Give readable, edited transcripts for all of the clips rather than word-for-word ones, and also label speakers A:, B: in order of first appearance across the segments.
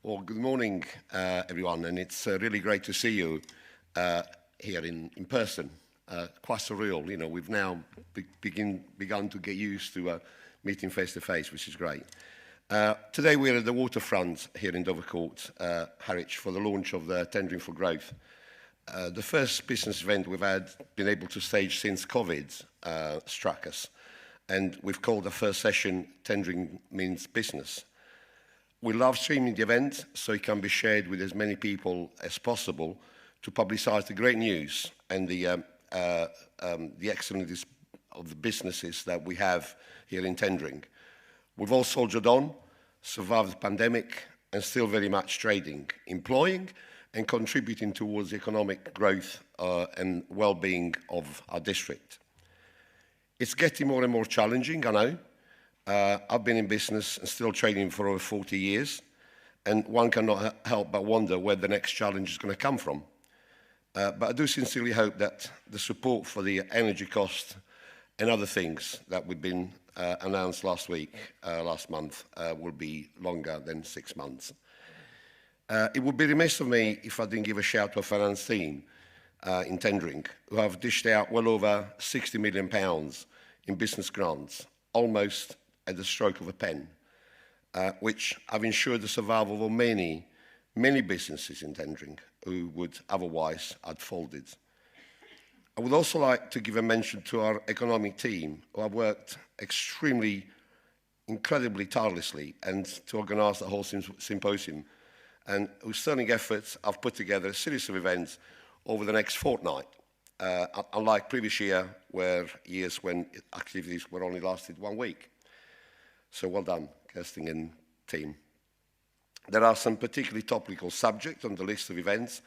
A: Well, good morning, everyone, and it's really great to see you here in person. Quite surreal, you know. We've now begun to get used to meeting face to face, which is great. Today we're at the waterfront here in Dovercourt, Harwich, for the launch of the Tendring for Growth. The first business event we've been able to stage since COVID struck us, and we've called the first session "Tendring Means Business." We love streaming the event so it can be shared with as many people as possible to publicise the great news and the excellence of the businesses that we have here in Tendring. We've all soldiered on, survived the pandemic, and still very much trading, employing and contributing towards the economic growth and well-being of our district. It's getting more and more challenging, I know. I've been in business and still trading for over 40 years, and one cannot help but wonder where the next challenge is going to come from. But I do sincerely hope that the support for the energy cost and other things that we've been announced last month, will be longer than 6 months. It would be remiss of me if I didn't give a shout to our finance team in Tendring, who have dished out well over £60 million in business grants, almost at the stroke of a pen, which have ensured the survival of many businesses in Tendring who would otherwise have folded. I would also like to give a mention to our economic team, who have worked incredibly tirelessly and to organise the whole symposium, and whose sterling efforts have put together a series of events over the next fortnight, unlike previous years when activities were only lasted 1 week. So well done, Kirsting and team. There are some particularly topical subjects on the list of events,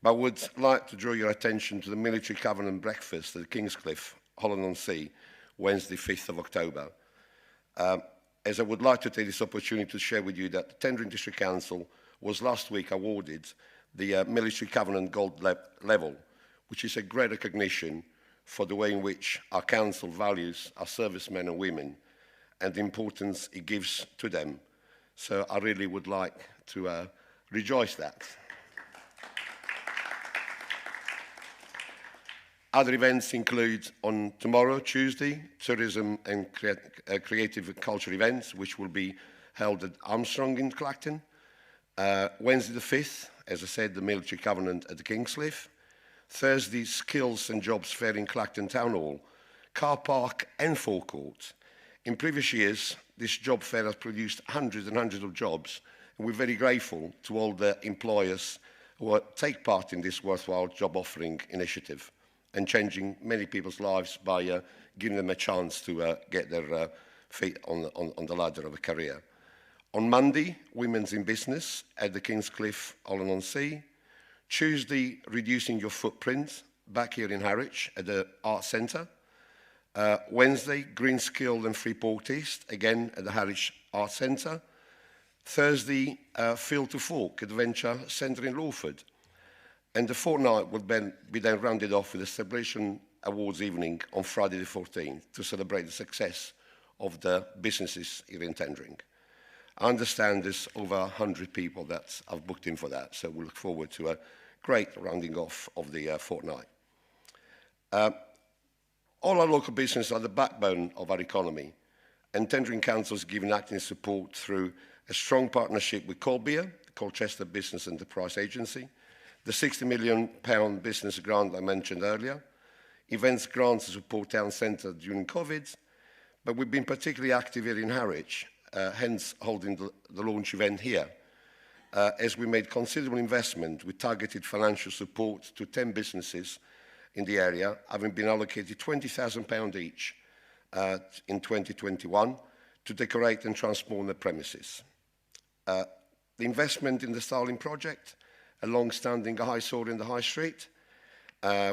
A: but I would like to draw your attention to the Military Covenant Breakfast at Kingscliff, Holland-on-Sea, Wednesday, 5th of October. As I would like to take this opportunity to share with you that the Tendring District Council was last week awarded the Military Covenant Gold level, which is a great recognition for the way in which our council values our servicemen and women and the importance it gives to them. So I really would like to rejoice that. Other events include on tomorrow, Tuesday, tourism and creative culture events, which will be held at Armstrong in Clacton. Wednesday the 5th, as I said, the Military Covenant at the Kingscliff. Thursday, Skills and Jobs Fair in Clacton Town Hall, car park and forecourt. In previous years, this job fair has produced hundreds and hundreds of jobs, and we're very grateful to all the employers who take part in this worthwhile job offering initiative and changing many people's lives by giving them a chance to get their feet on the ladder of a career. On Monday, Women's in Business at the Kingscliff, Holland-on-Sea. Tuesday, Reducing Your Footprint, back here in Harwich at the Arts Centre. Wednesday, Green Skill and Freeport East, again at the Harwich Arts Centre. Thursday, Field to Fork Adventure Centre in Lawford. And the fortnight will be then rounded off with a celebration awards evening on Friday the 14th to celebrate the success of the businesses here in Tendring. I understand there's over 100 people that have booked in for that, so we look forward to a great rounding off of the fortnight. All our local businesses are the backbone of our economy, and Tendring Council is giving active support through a strong partnership with Cllr, the Colchester Business Enterprise Agency, the £60 million business grant I mentioned earlier, events grants to support town centre during COVID, but we've been particularly active here in Harwich, hence holding the launch event here, as we made considerable investment with targeted financial support to 10 businesses in the area, having been allocated £20,000 each in 2021 to decorate and transform the premises. The investment in the Starling project, a long-standing eyesore in the High Street,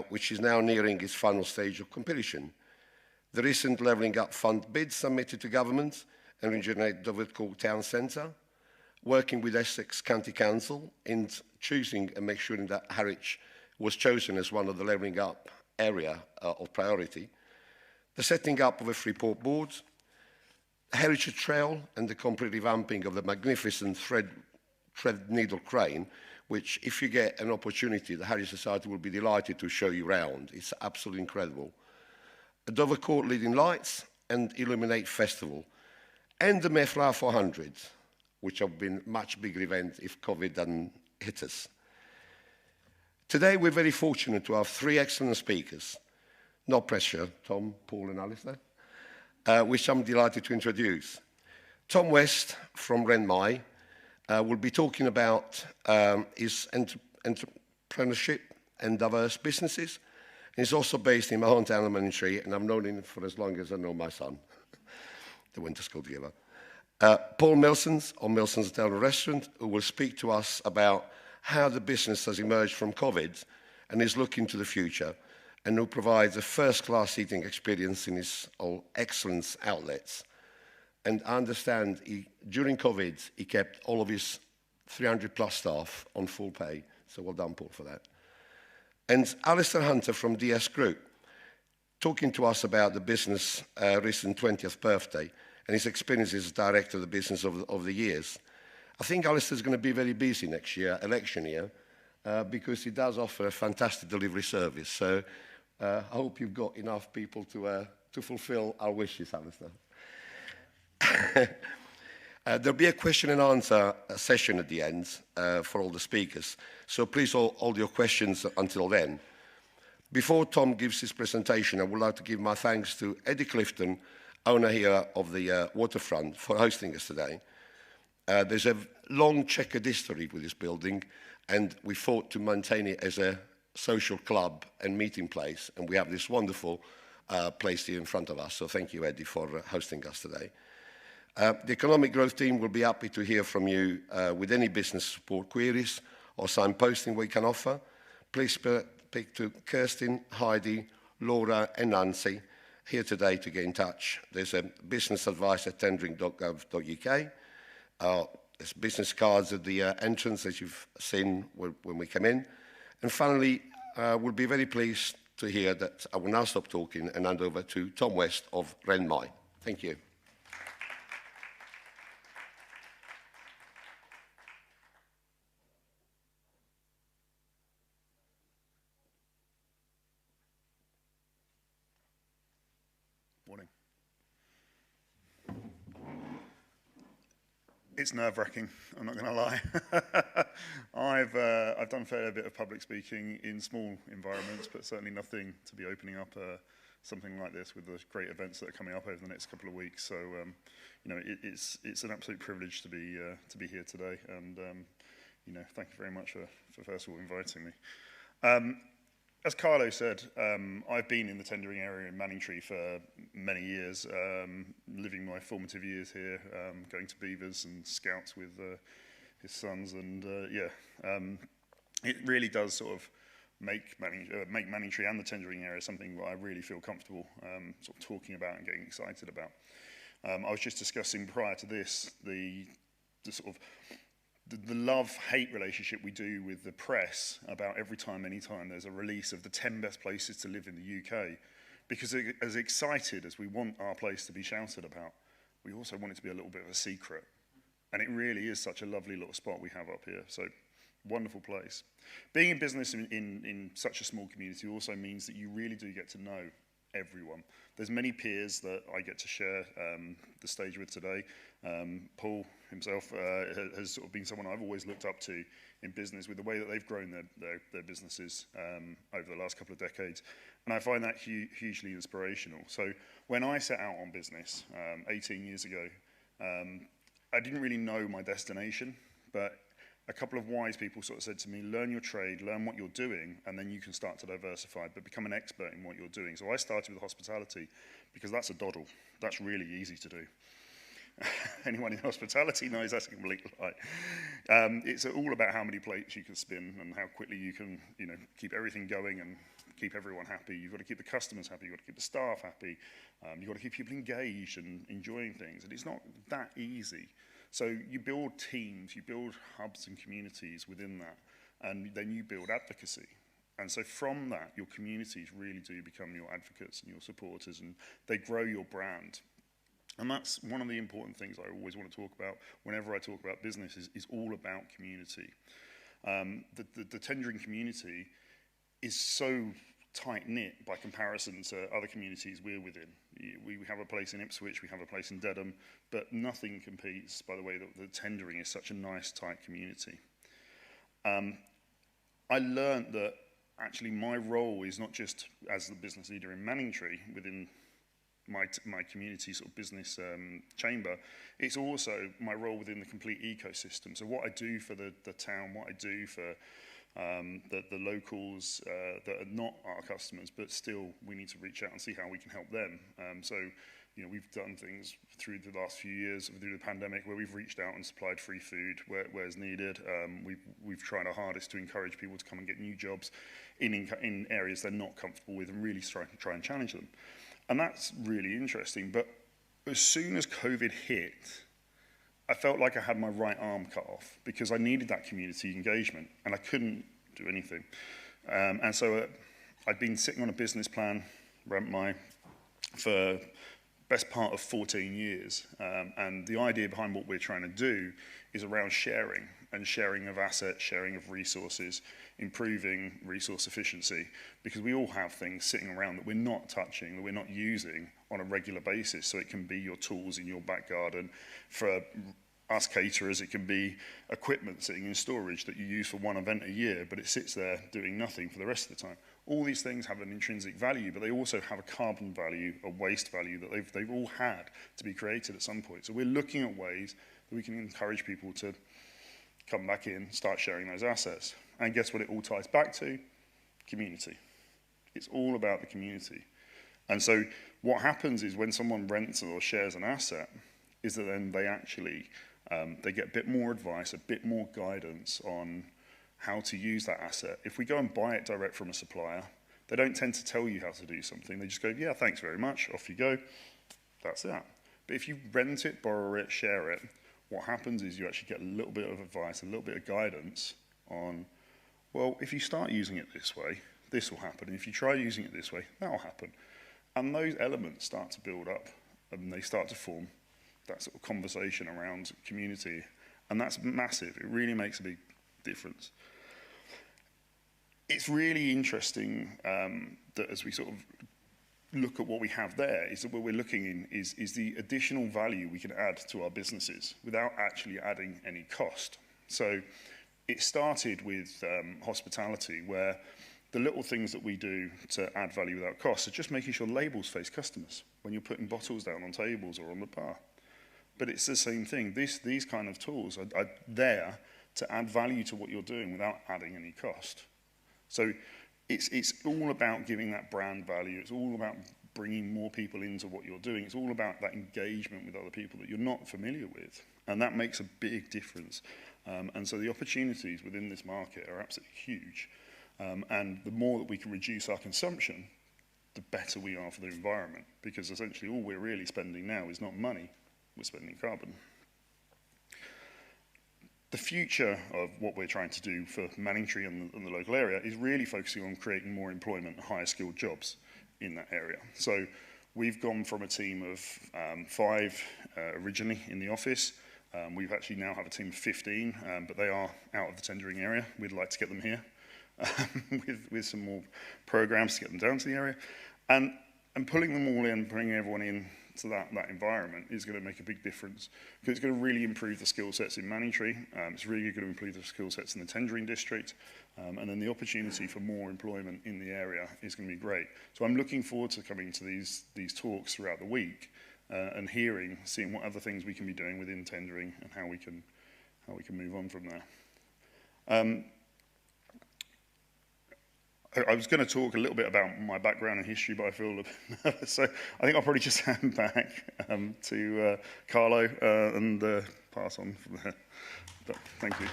A: which is now nearing its final stage of completion. The recent Levelling Up Fund bids submitted to government and regenerate Dovercourt Town Centre, working with Essex County Council in choosing and make sure that Harwich was chosen as one of the Levelling Up area of priority, the setting up of a Freeport board, Heritage Trail and the complete revamping of the magnificent thread Threadneedle crane, which if you get an opportunity, the Harry Society will be delighted to show you around. It's absolutely incredible. A Dovercourt leading lights and Illuminate Festival, and the Mayflower 400, which have been a much bigger event if COVID hadn't hit us. Today, we're very fortunate to have three excellent speakers. No pressure, Tom, Paul, and Allistair, which I'm delighted to introduce. Tom West from RentMty will be talking about his entrepreneurship and diverse businesses. He's also based in my hometown of Elementary, and I've known him for as long as I know my son. They went to school together. Paul Milsom of Milsom Hotels and Restaurants, who will speak to us about how the business has emerged from COVID and is looking to the future, and who provides a first-class eating experience in his excellent outlets. And I understand during COVID, he kept all of his 300-plus staff on full pay. So well done, Paul, for that. And Allistair Hunter from DS Group, talking to us about the business' recent 20th birthday and his experiences as director of the business over the years. I think Allistair's going to be very busy next year, election year, because he does offer a fantastic delivery service. So I hope you've got enough people to fulfill our wishes, Allistair. There'll be a question and answer session at the end for all the speakers. So please hold your questions until then. Before Tom gives his presentation, I would like to give my thanks to Eddie Clifton, owner here of the waterfront, for hosting us today. There's a long checkered history with this building, and we fought to maintain it as a social club and meeting place, and we have this wonderful place here in front of us. So thank you, Eddie, for hosting us today. The Economic Growth team will be happy to hear from you with any business support queries or signposting we can offer. Please speak to Kirsten, Heidi, Laura and Nancy here today to get in touch. There's a business advice at tendring.gov.uk. There's business cards at the entrance, as you've seen when we come in. And finally, we'll be very pleased to hear that I will now stop talking and hand over to Tom West of RentMty. Thank you.
B: Morning. It's nerve-wracking, I'm not going to lie. I've done a fair bit of public speaking in small environments, but certainly nothing to be opening up something like this with the great events that are coming up over the next couple of weeks. So, you know, it's an absolute privilege to be here today, and you know, thank you very much for first of all inviting me. As Carlo said, I've been in the Tendring area in Manningtree for many years, living my formative years here, going to Beavers and Scouts with his sons, and it really does sort of make Manningtree and the Tendring area something that I really feel comfortable sort of talking about and getting excited about. I was just discussing prior to this the sort of the love-hate relationship we do with the press about every time, anytime there's a release of the 10 best places to live in the UK. Because as excited as we want our place to be shouted about, we also want it to be a little bit of a secret. And it really is such a lovely little spot we have up here. So, wonderful place. Being in business in such a small community also means that you really do get to know everyone. There's many peers that I get to share the stage with today. Paul himself has sort of been someone I've always looked up to in business with the way that they've grown their businesses over the last couple of decades. And I find that hugely inspirational. So when I set out on business 18 years ago, I didn't really know my destination, but a couple of wise people sort of said to me, learn your trade, learn what you're doing, and then you can start to diversify, but become an expert in what you're doing. So I started with hospitality because that's a doddle. That's really easy to do. Anyone in hospitality knows that's a complete lie. It's all about how many plates you can spin and how quickly you can, you know, keep everything going and keep everyone happy. You've got to keep the customers happy. You've got to keep the staff happy. You've got to keep people engaged and enjoying things. And it's not that easy. So you build teams, you build hubs and communities within that, and then you build advocacy. And so from that, your communities really do become your advocates and your supporters, and they grow your brand. And that's one of the important things I always want to talk about whenever I talk about business is all about community. The Tendring community is so tight-knit by comparison to other communities we're within. We have a place in Ipswich, we have a place in Dedham, but nothing competes by the way that the Tendring is such a nice, tight community. I learned that actually my role is not just as the business leader in Manningtree within my community sort of business chamber, it's also my role within the complete ecosystem. So what I do for the town, what I do for the locals that are not our customers, but still we need to reach out and see how we can help them. So, you know, we've done things through the last few years, through the pandemic, where we've reached out and supplied free food where it's needed. We've tried our hardest to encourage people to come and get new jobs in areas they're not comfortable with and really try and challenge them. And that's really interesting. But as soon as COVID hit, I felt like I had my right arm cut off because I needed that community engagement and I couldn't do anything. And so I'd been sitting on a business plan, RentMty, for best part of 14 years. And the idea behind what we're trying to do is around sharing and sharing of assets, sharing of resources, improving resource efficiency, because we all have things sitting around that we're not touching, that we're not using on a regular basis. So it can be your tools in your back garden. For us caterers, it can be equipment sitting in storage that you use for one event a year, but it sits there doing nothing for the rest of the time. All these things have an intrinsic value, but they also have a carbon value, a waste value that they've all had to be created at some point. So we're looking at ways that we can encourage people to come back in, start sharing those assets. And guess what it all ties back to? Community. It's all about the community. And so what happens is when someone rents or shares an asset, is that then they actually, they get a bit more advice, a bit more guidance on how to use that asset. If we go and buy it direct from a supplier, they don't tend to tell you how to do something. They just go, yeah, thanks very much, off you go. That's that. But if you rent it, borrow it, share it, what happens is you actually get a little bit of advice, a little bit of guidance on, well, if you start using it this way, this will happen. And if you try using it this way, that will happen. And those elements start to build up and they start to form that sort of conversation around community. And that's massive. It really makes a big difference. It's really interesting that as we sort of look at what we have there, is that what we're looking in is the additional value we can add to our businesses without actually adding any cost. So it started with hospitality, where the little things that we do to add value without cost are just making sure labels face customers when you're putting bottles down on tables or on the bar. But it's the same thing. These kind of tools are there to add value to what you're doing without adding any cost. So it's all about giving that brand value. It's all about bringing more people into what you're doing. It's all about that engagement with other people that you're not familiar with. And that makes a big difference. And so the opportunities within this market are absolutely huge. And the more that we can reduce our consumption, the better we are for the environment. Because essentially all we're really spending now is not money, we're spending carbon. The future of what we're trying to do for Manningtree and the local area is really focusing on creating more employment and higher skilled jobs in that area. So we've gone from a team of 5 originally in the office. We've actually now have a team of 15, but they are out of the Tendring area. We'd like to get them here with some more programs to get them down to the area. And pulling them all in, bringing everyone in to that environment is going to make a big difference, because it's going to really improve the skill sets in Manningtree. It's really going to improve the skill sets in the Tendring district, and then the opportunity for more employment in the area is going to be great. So I'm looking forward to coming to these talks throughout the week and seeing what other things we can be doing within Tendring and how we can move on from there. I was going to talk a little bit about my background and history, but I feel a bit nervous. So I think I'll probably just hand back to Carlo and pass on from there. But thank you.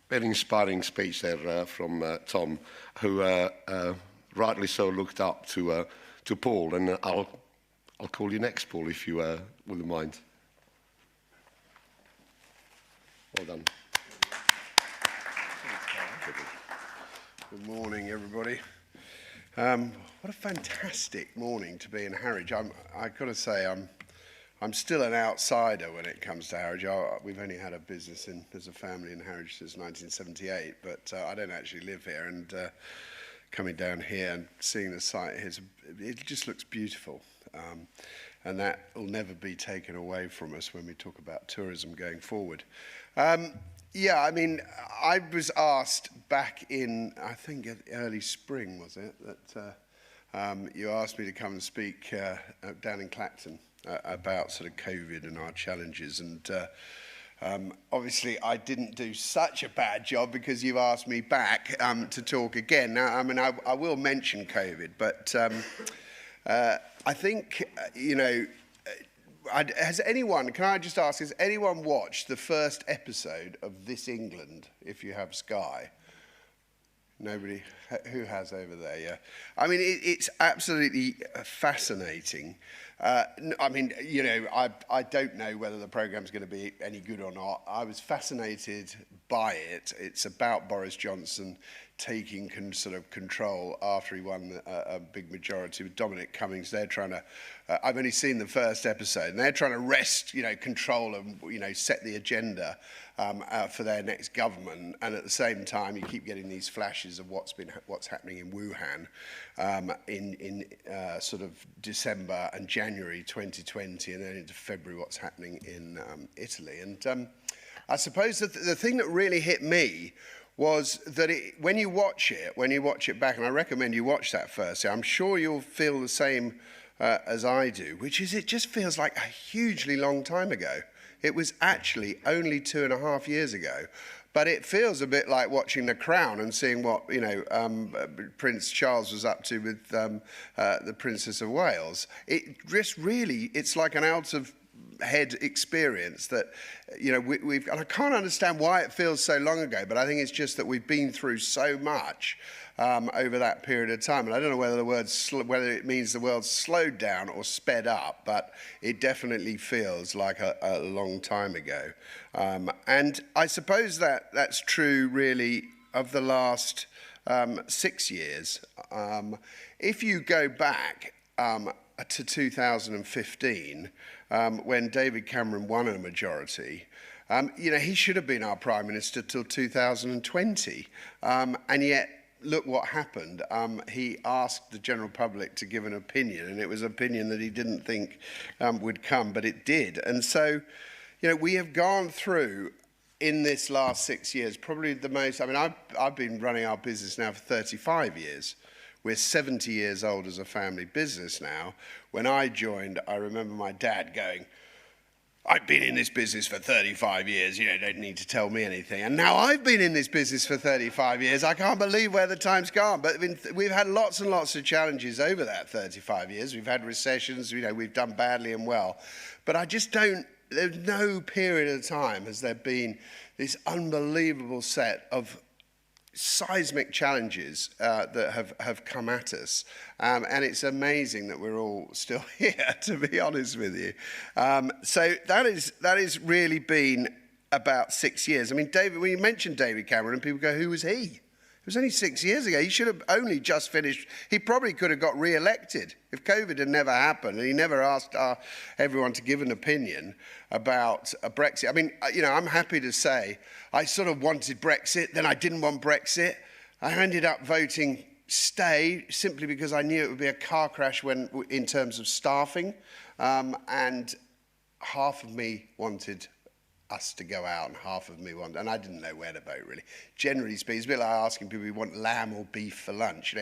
A: Very inspiring speech there from Tom, who rightly so looked up to Paul. And I'll call you next, Paul, if you wouldn't mind. Well done.
C: Good morning, everybody. What a fantastic morning to be in Harwich. I've got to say, I'm still an outsider when it comes to Harwich. We've only had a business as a family in Harwich since 1978, but I don't actually live here. And coming down here and seeing the site here, it just looks beautiful. And that will never be taken away from us when we talk about tourism going forward. Yeah, I mean, I was asked back in, I think early spring, was it, that you asked me to come and speak down in Clacton about sort of COVID and our challenges. And obviously, I didn't do such a bad job because you've asked me back to talk again. Now, I mean, I will mention COVID, but I think, you know, has anyone, can I just ask, has anyone watched the first episode of This England, if you have Sky? Nobody? Who has over there? Yeah. I mean, it's absolutely fascinating. I mean, you know, I don't know whether the programme's going to be any good or not. I was fascinated by it. It's about Boris Johnson taking sort of control after he won a big majority with Dominic Cummings. They're trying to, I've only seen the first episode, and they're trying to wrest, you know, control and, you know, set the agenda for their next government. And at the same time, you keep getting these flashes of what's happening in Wuhan in sort of December and January 2020, and then into February, what's happening in Italy. And I suppose that the thing that really hit me was that when you watch it back, and I recommend you watch that first, I'm sure you'll feel the same as I do, which is it just feels like a hugely long time ago. It was actually only 2.5 years ago, but it feels a bit like watching The Crown and seeing what, you know, Prince Charles was up to with the Princess of Wales. It just really, it's like an out of head experience that, you know, we've, and I can't understand why it feels so long ago, but I think it's just that we've been through so much over that period of time. And I don't know whether whether it means the world's slowed down or sped up, but it definitely feels like a long time ago. And I suppose that's true really of the last 6 years. If you go back to 2015, when David Cameron won a majority, you know, he should have been our Prime Minister till 2020. And yet, look what happened. He asked the general public to give an opinion, and it was an opinion that he didn't think would come, but it did. And so, you know, we have gone through, in this last 6 years, probably the most, I mean, I've been running our business now for 35 years. We're 70 years old as a family business now. When I joined, I remember my dad going, I've been in this business for 35 years, you know, don't need to tell me anything. And now I've been in this business for 35 years. I can't believe where the time's gone. But we've had lots and lots of challenges over that 35 years. We've had recessions, you know, we've done badly and well. But I just don't, there's no period of time has there been this unbelievable set of seismic challenges that have come at us, and it's amazing that we're all still here, to be honest with you. So that is really been about 6 years. I mean, David, when you mentioned David Cameron, people go, who was he? It was only 6 years ago. He should have only just finished. He probably could have got re-elected if COVID had never happened and he never asked everyone to give an opinion about a Brexit. I mean, you know, I'm happy to say I sort of wanted Brexit, then I didn't want Brexit. I ended up voting stay simply because I knew it would be a car crash in terms of staffing, and half of me wanted us to go out and half of me wanted, and I didn't know where to vote really. Generally speaking, it's a bit like asking people if you want lamb or beef for lunch. You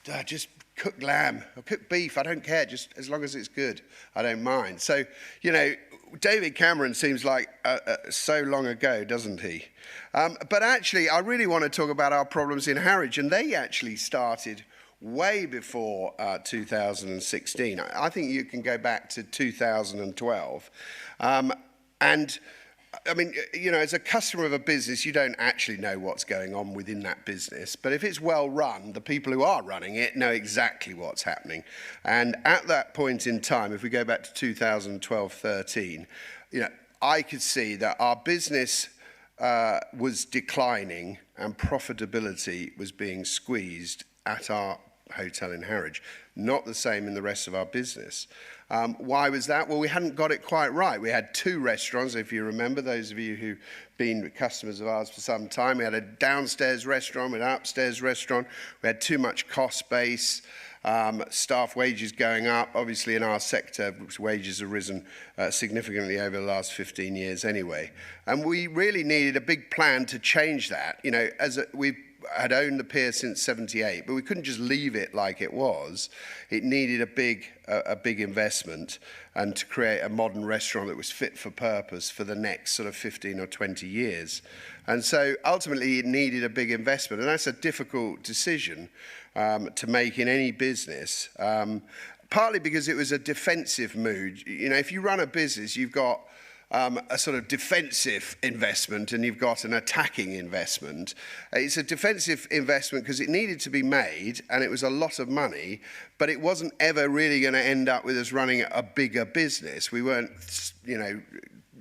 C: know, just cook lamb or cook beef, I don't care, just as long as it's good, I don't mind. So, you know, David Cameron seems like so long ago, doesn't he? But actually, I really want to talk about our problems in Harwich, and they actually started way before 2016. I think you can go back to 2012. And I mean, you know, as a customer of a business, you don't actually know what's going on within that business. But if it's well run, the people who are running it know exactly what's happening. And at that point in time, if we go back to 2012-13, you know, I could see that our business was declining and profitability was being squeezed at our hotel in Harwich. Not the same in the rest of our business. Why was that? Well, we hadn't got it quite right. We had 2 restaurants, if you remember, those of you who've been customers of ours for some time. We had a downstairs restaurant, we had an upstairs restaurant. We had too much cost base, staff wages going up. Obviously, in our sector, wages have risen significantly over the last 15 years anyway. And we really needed a big plan to change that. You know, we've had owned the pier since '78, but we couldn't just leave it like it was. It needed a big investment, and to create a modern restaurant that was fit for purpose for the next sort of 15 or 20 years. And so ultimately it needed a big investment, and that's a difficult decision to make in any business, partly because it was a defensive mood. You know, if you run a business, you've got a sort of defensive investment and you've got an attacking investment. It's a defensive investment because it needed to be made and it was a lot of money, but it wasn't ever really going to end up with us running a bigger business. We weren't, you know,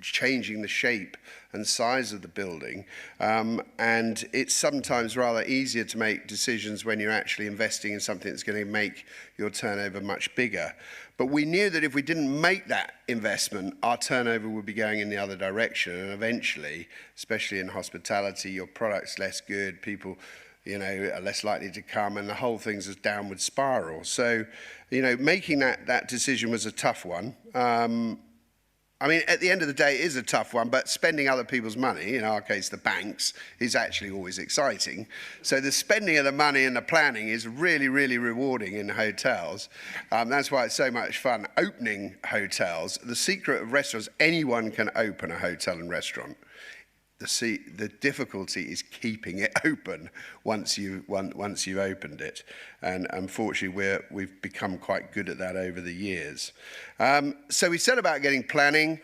C: changing the shape and size of the building, and it's sometimes rather easier to make decisions when you're actually investing in something that's going to make your turnover much bigger. But we knew that if we didn't make that investment, our turnover would be going in the other direction, and eventually, especially in hospitality, your product's less good, people, you know, are less likely to come, and the whole thing's a downward spiral. So, you know, making that decision was a tough one. I mean, at the end of the day, it is a tough one, but spending other people's money, in our case, the banks, is actually always exciting. So the spending of the money and the planning is really, really rewarding in hotels. That's why it's so much fun opening hotels. The secret of restaurants, anyone can open a hotel and restaurant. The difficulty is keeping it open once you've opened it, and unfortunately we've become quite good at that over the years. So we set about getting planning.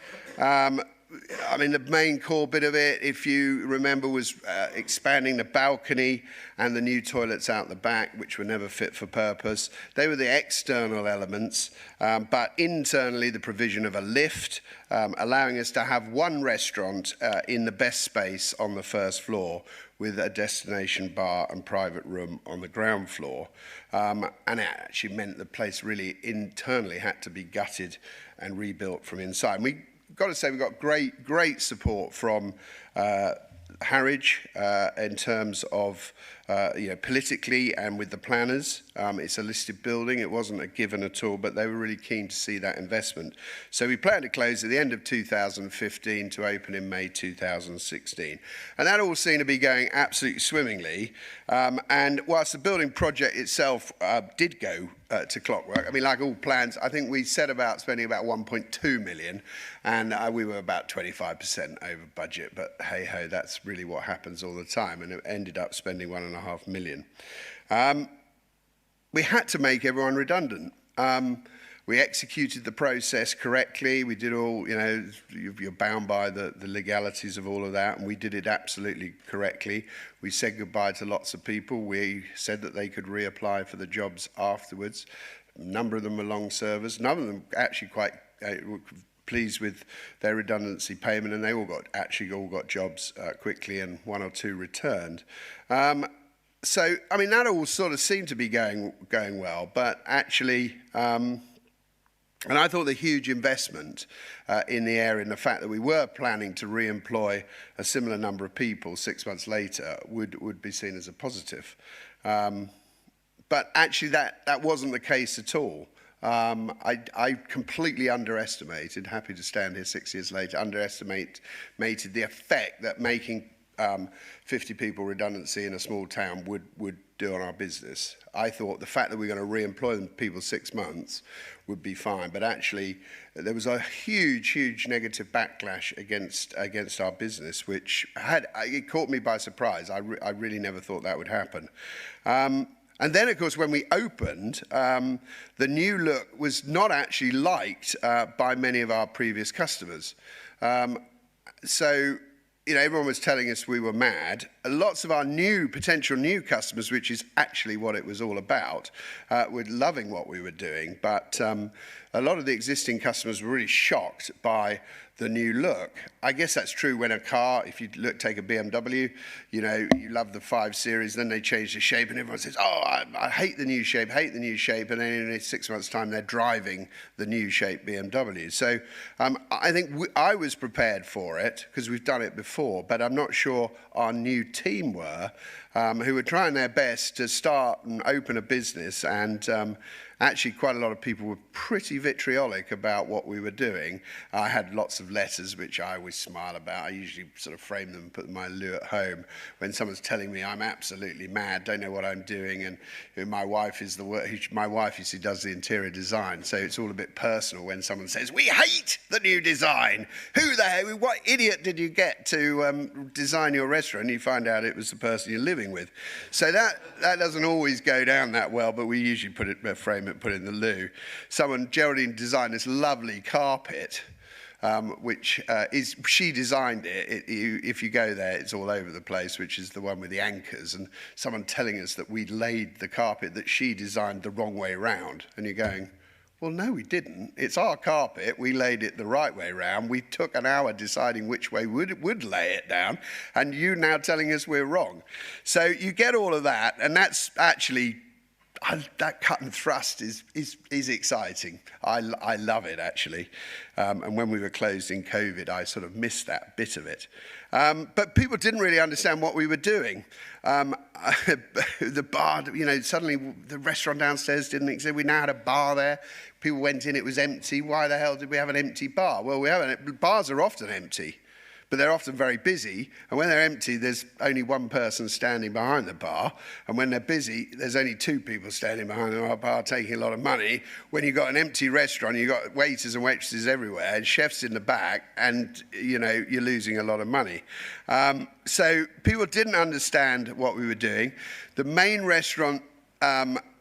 C: I mean, the main core bit of it, if you remember, was expanding the balcony and the new toilets out the back, which were never fit for purpose. They were the external elements, but internally the provision of a lift, allowing us to have one restaurant in the best space on the first floor with a destination bar and private room on the ground floor. And it actually meant the place really internally had to be gutted and rebuilt from inside. And we got to say we got great support from Harwich in terms of you know, politically and with the planners. It's a listed building. It wasn't a given at all, but they were really keen to see that investment. So we planned to close at the end of 2015 to open in May 2016. And that all seemed to be going absolutely swimmingly. And whilst the building project itself did go to clockwork, I mean, like all plans, I think we set about spending about 1.2 million, and we were about 25% over budget. But hey-ho, that's really what happens all the time. And it ended up spending 1.5 million. We had to make everyone redundant. We executed the process correctly. We did all, you know, you're bound by the legalities of all of that, and we did it absolutely correctly. We said goodbye to lots of people. We said that they could reapply for the jobs afterwards. A number of them were long servers. None of them actually quite pleased with their redundancy payment, and they all got jobs quickly, and 1 or 2 returned. So, I mean, that all sort of seemed to be going well, but actually, and I thought the huge investment in the area and the fact that we were planning to re-employ a similar number of people 6 months later would be seen as a positive. But actually, that wasn't the case at all. I completely underestimated, happy to stand here 6 years later, underestimated the effect that making 50 people redundancy in a small town would do on our business. I thought the fact that we're going to re-employ them people 6 months would be fine, but actually there was a huge negative backlash against our business, which it caught me by surprise. I really never thought that would happen. And then, of course, when we opened, the new look was not actually liked by many of our previous customers. So, you know, everyone was telling us we were mad. Lots of our potential new customers, which is actually what it was all about, were loving what we were doing. But a lot of the existing customers were really shocked by the new look. I guess that's true when a car, if you take a BMW, you know, you love the 5 Series, then they change the shape and everyone says, oh, I hate the new shape, and then in 6 months' time they're driving the new shape BMW. So I think I was prepared for it because we've done it before, but I'm not sure our new team were, who were trying their best to start and open a business, and actually quite a lot of people were pretty vitriolic about what we were doing. I had lots of letters which I always smile about. I usually sort of frame them and put them in my loo at home when someone's telling me I'm absolutely mad, don't know what I'm doing, and my wife is my wife, you see, does the interior design, so it's all a bit personal when someone says, we hate the new design. Who the hell, what idiot did you get to design your restaurant? And you find out it was the person you're living with. So that doesn't always go down that well, but we usually frame it, put it in the loo. Geraldine designed this lovely carpet, which she designed it. If you go there, it's all over the place, which is the one with the anchors, and someone telling us that we laid the carpet that she designed the wrong way round. And you're going, well, no, we didn't. It's our carpet. We laid it the right way round. We took an hour deciding which way would lay it down, and you now telling us we're wrong. So you get all of that, and that's actually, that cut and thrust is exciting. I love it, actually. And when we were closed in COVID, I sort of missed that bit of it. But people didn't really understand what we were doing. The bar, you know, suddenly the restaurant downstairs didn't exist. We now had a bar there. People went in, it was empty. Why the hell did we have an empty bar? Well, bars are often empty, but they're often very busy. And when they're empty, there's only one person standing behind the bar. And when they're busy, there's only 2 people standing behind the bar taking a lot of money. When you've got an empty restaurant, you've got waiters and waitresses everywhere and chefs in the back, and, you know, you're losing a lot of money. So people didn't understand what we were doing. The main restaurant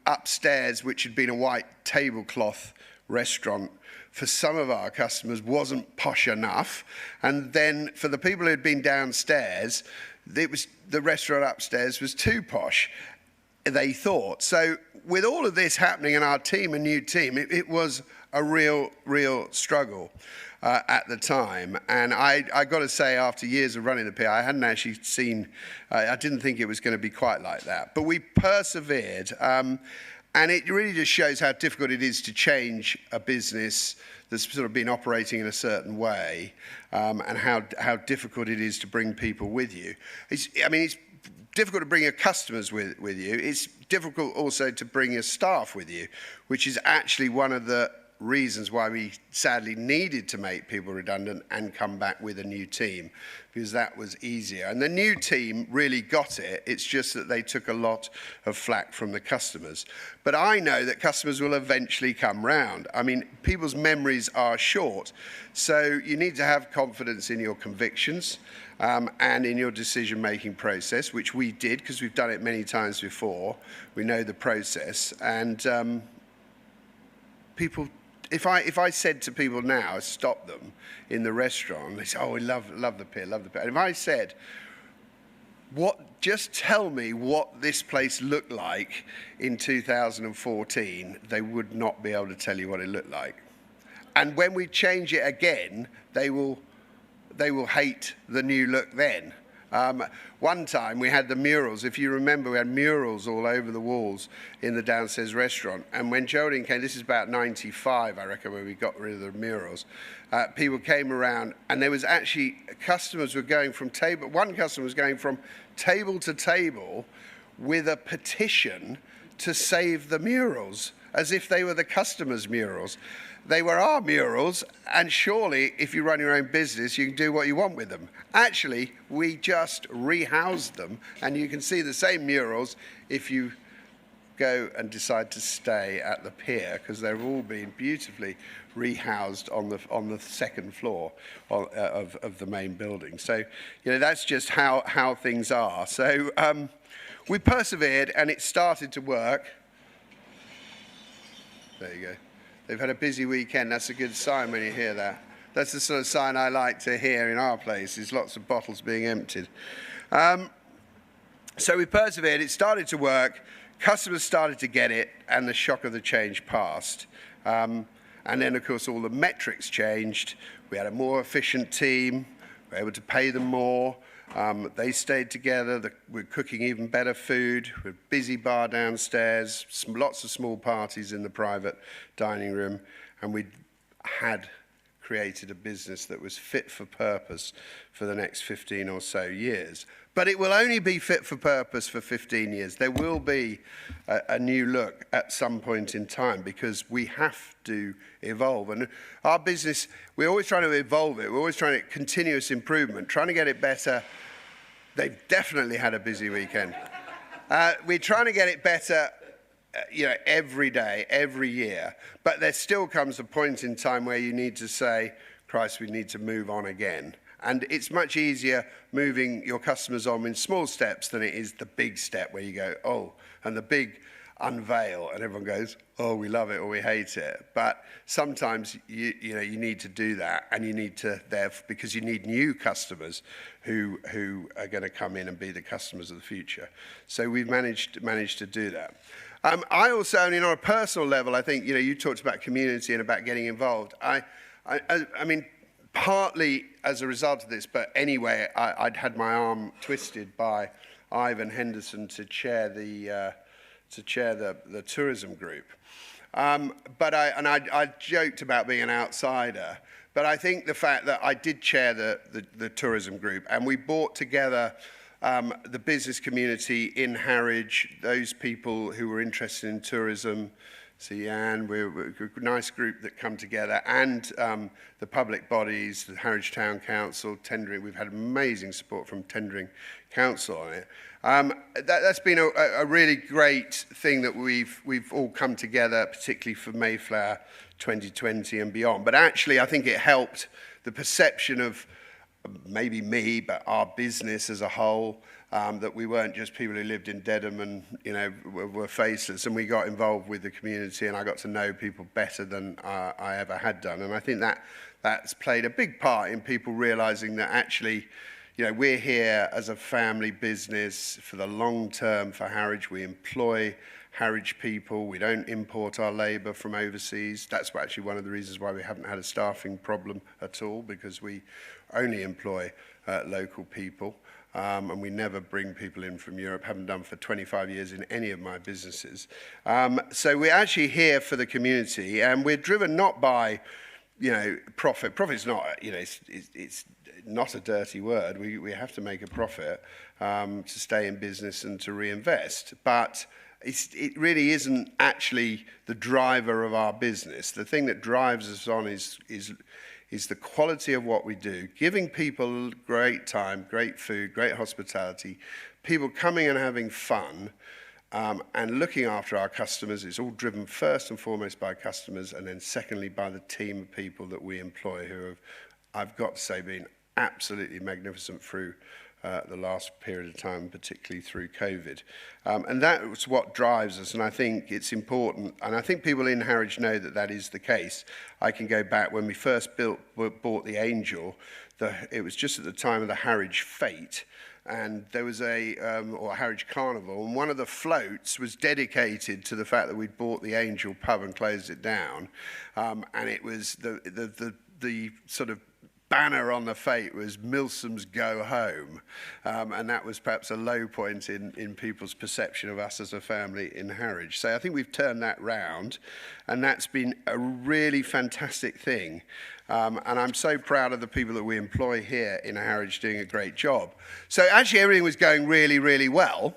C: upstairs, which had been a white tablecloth restaurant, for some of our customers wasn't posh enough, and then for the people who had been downstairs, the restaurant upstairs was too posh, they thought. So with all of this happening in our team, a new team, it was a real struggle at the time. And I got to say, after years of running the PR, I hadn't actually seen, I didn't think it was going to be quite like that. But we persevered. And it really just shows how difficult it is to change a business that's sort of been operating in a certain way, and how difficult it is to bring people with you. It's difficult to bring your customers with you. It's difficult also to bring your staff with you, which is actually one of the reasons why we sadly needed to make people redundant and come back with a new team, because that was easier. And the new team really got it. It's just that they took a lot of flack from the customers. But I know that customers will eventually come round. I mean, people's memories are short, so you need to have confidence in your convictions and in your decision-making process, which we did because we've done it many times before. We know the process, and people. If I said to people now, stop them in the restaurant, they say, oh, we love the pier, love the pier. And if I said, just tell me what this place looked like in 2014, they would not be able to tell you what it looked like. And when we change it again, they will hate the new look then. One time we had the murals. If you remember, we had murals all over the walls in the downstairs restaurant. And when Geraldine came, this is about 95, I reckon, when we got rid of the murals, people came around, and there was actually, customers were going from table, one customer was going from table to table with a petition to save the murals, as if they were the customers' murals. They were our murals, and surely, if you run your own business, you can do what you want with them. Actually, we just rehoused them, and you can see the same murals if you go and decide to stay at the pier, because they've all been beautifully rehoused on the second floor of the main building. So, you know, that's just how things are. So we persevered, and it started to work. There you go. They've had a busy weekend. That's a good sign when you hear that. That's the sort of sign I like to hear in our place, is lots of bottles being emptied. So we persevered. It started to work. Customers started to get it, and the shock of the change passed. And then, of course, all the metrics changed. We had a more efficient team. We were able to pay them more. They stayed together. We're cooking even better food. We're busy bar downstairs. Lots of small parties in the private dining room. And we had created a business that was fit for purpose for the next 15 or so years. But it will only be fit for purpose for 15 years. There will be a new look at some point in time because we have to evolve. And our business, we're always trying to evolve it. We're always trying to continuous improvement, trying to get it better. They've definitely had a busy weekend. We're trying to get it better every day, every year. But there still comes a point in time where you need to say, Christ, we need to move on again. And it's much easier moving your customers on in small steps than it is the big step where you go, oh, and the big unveil, and everyone goes, oh, we love it or we hate it. But sometimes you need to do that, and you need to because you need new customers who are going to come in and be the customers of the future. So we've managed to do that. I also, on a personal level, I think you talked about community and about getting involved. I mean, partly as a result of this, but anyway, I'd had my arm twisted by Ivan Henderson to chair the tourism group. But I joked about being an outsider, but I think the fact that I did chair the tourism group, and we brought together the business community in Harwich, those people who were interested in tourism. So Jan, we're a nice group that come together, and the public bodies, the Harwich Town Council, Tendring. We've had amazing support from Tendring Council on it. That's been a really great thing that we've all come together, particularly for Mayflower 2020 and beyond. But actually, I think it helped the perception of maybe me, but our business as a whole, that we weren't just people who lived in Dedham and were faceless, and we got involved with the community, and I got to know people better than I ever had done. And I think that's played a big part in people realizing that actually, we're here as a family business for the long term for Harwich. We employ Harwich people. We don't import our labour from overseas. That's actually one of the reasons why we haven't had a staffing problem at all, because we only employ local people. And we never bring people in from Europe, haven't done for 25 years in any of my businesses. So we're actually here for the community, and we're driven not by, profit. Profit's not, it's not a dirty word. We have to make a profit to stay in business and to reinvest. But it really isn't actually the driver of our business. The thing that drives us on is the quality of what we do, giving people great time, great food, great hospitality, people coming and having fun, and looking after our customers. It's all driven first and foremost by customers, and then secondly by the team of people that we employ, who have, I've got to say, been absolutely magnificent through the last period of time, particularly through COVID. And that's what drives us, and I think it's important, and I think people in Harwich know that that is the case. I can go back when we first bought the Angel, it was just at the time of the Harwich Fete, and there was or Harwich Carnival, and one of the floats was dedicated to the fact that we'd bought the Angel pub and closed it down, and it was the sort of banner on the fete was Milsom's Go Home, and that was perhaps a low point in people's perception of us as a family in Harwich. So I think we've turned that round, and that's been a really fantastic thing. And I'm so proud of the people that we employ here in Harwich doing a great job. So actually everything was going really, really well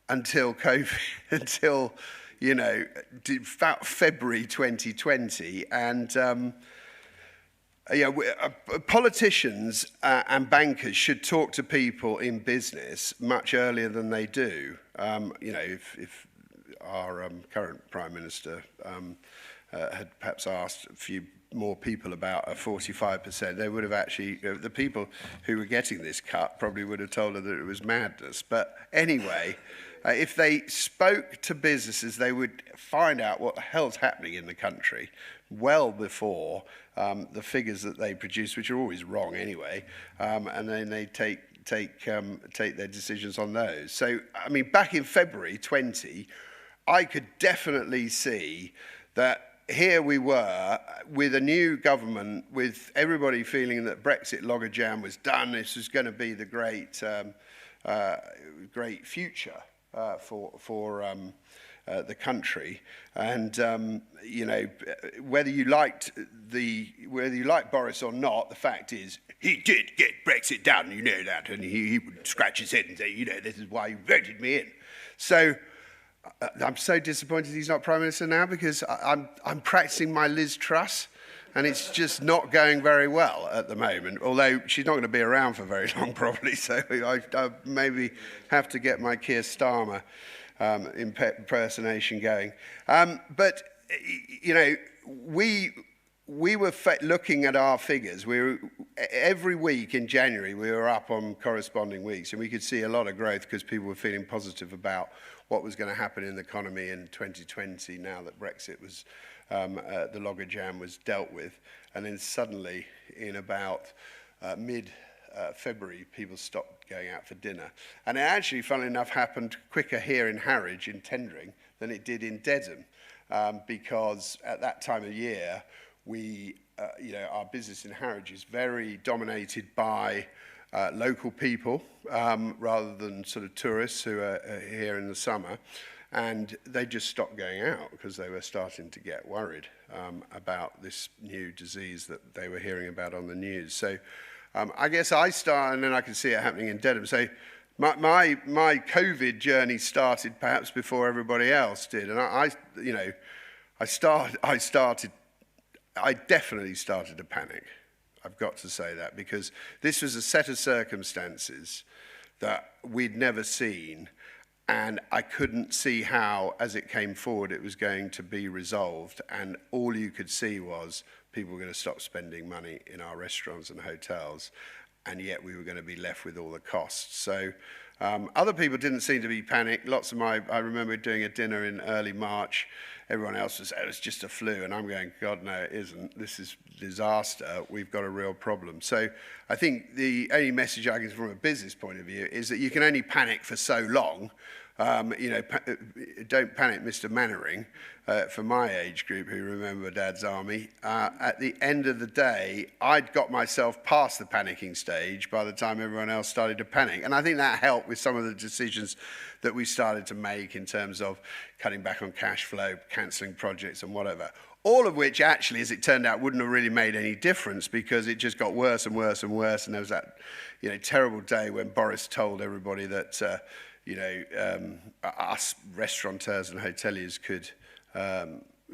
C: until COVID, until, about February 2020, and politicians and bankers should talk to people in business much earlier than they do. If our current Prime Minister had perhaps asked a few more people about a 45%, they would have actually, the people who were getting this cut probably would have told her that it was madness. But anyway, if they spoke to businesses, they would find out what the hell's happening in the country well before the figures that they produce, which are always wrong anyway, and then they take their decisions on those. So, back in February 20, I could definitely see that here we were with a new government, with everybody feeling that Brexit logjam was done. This was going to be the great future for the country, and you know, whether you liked Boris or not, the fact is he did get Brexit done. You know that, and he would scratch his head and say, you know, this is why you voted me in. So I'm so disappointed he's not Prime Minister now, because I'm practicing my Liz Truss, and it's just not going very well at the moment, although she's not going to be around for very long probably, so I maybe have to get my Keir Starmer impersonation going. But, you know, we were looking at our figures. Every week in January, we were up on corresponding weeks, and we could see a lot of growth because people were feeling positive about what was going to happen in the economy in 2020 now that Brexit was, the logjam was dealt with. And then suddenly, in about mid-February, people stopped going out for dinner. And it actually, funnily enough, happened quicker here in Harwich, in Tendring, than it did in Dedham, because at that time of year, you know, our business in Harwich is very dominated by local people rather than sort of tourists who are here in the summer, and they just stopped going out because they were starting to get worried about this new disease that they were hearing about on the news. So I guess I started, and then I could see it happening in Dedham. So my COVID journey started perhaps before everybody else did, and I definitely started to panic. I've got to say that, because this was a set of circumstances that we'd never seen, and I couldn't see how, as it came forward, it was going to be resolved. And all you could see was people were going to stop spending money in our restaurants and hotels, and yet we were going to be left with all the costs. So other people didn't seem to be panicked. I remember doing a dinner in early March. Everyone else was, it was just a flu, and I'm going, God, no, it isn't. This is disaster. We've got a real problem. So I think the only message I get from a business point of view is that you can only panic for so long. You know, don't panic, Mr. Mannering, for my age group who remember Dad's Army. At the end of the day, I'd got myself past the panicking stage by the time everyone else started to panic. And I think that helped with some of the decisions that we started to make in terms of cutting back on cash flow, cancelling projects and whatever. All of which actually, as it turned out, wouldn't have really made any difference, because it just got worse and worse and worse. And there was that, you know, terrible day when Boris told everybody that, you know, us restaurateurs and hoteliers could,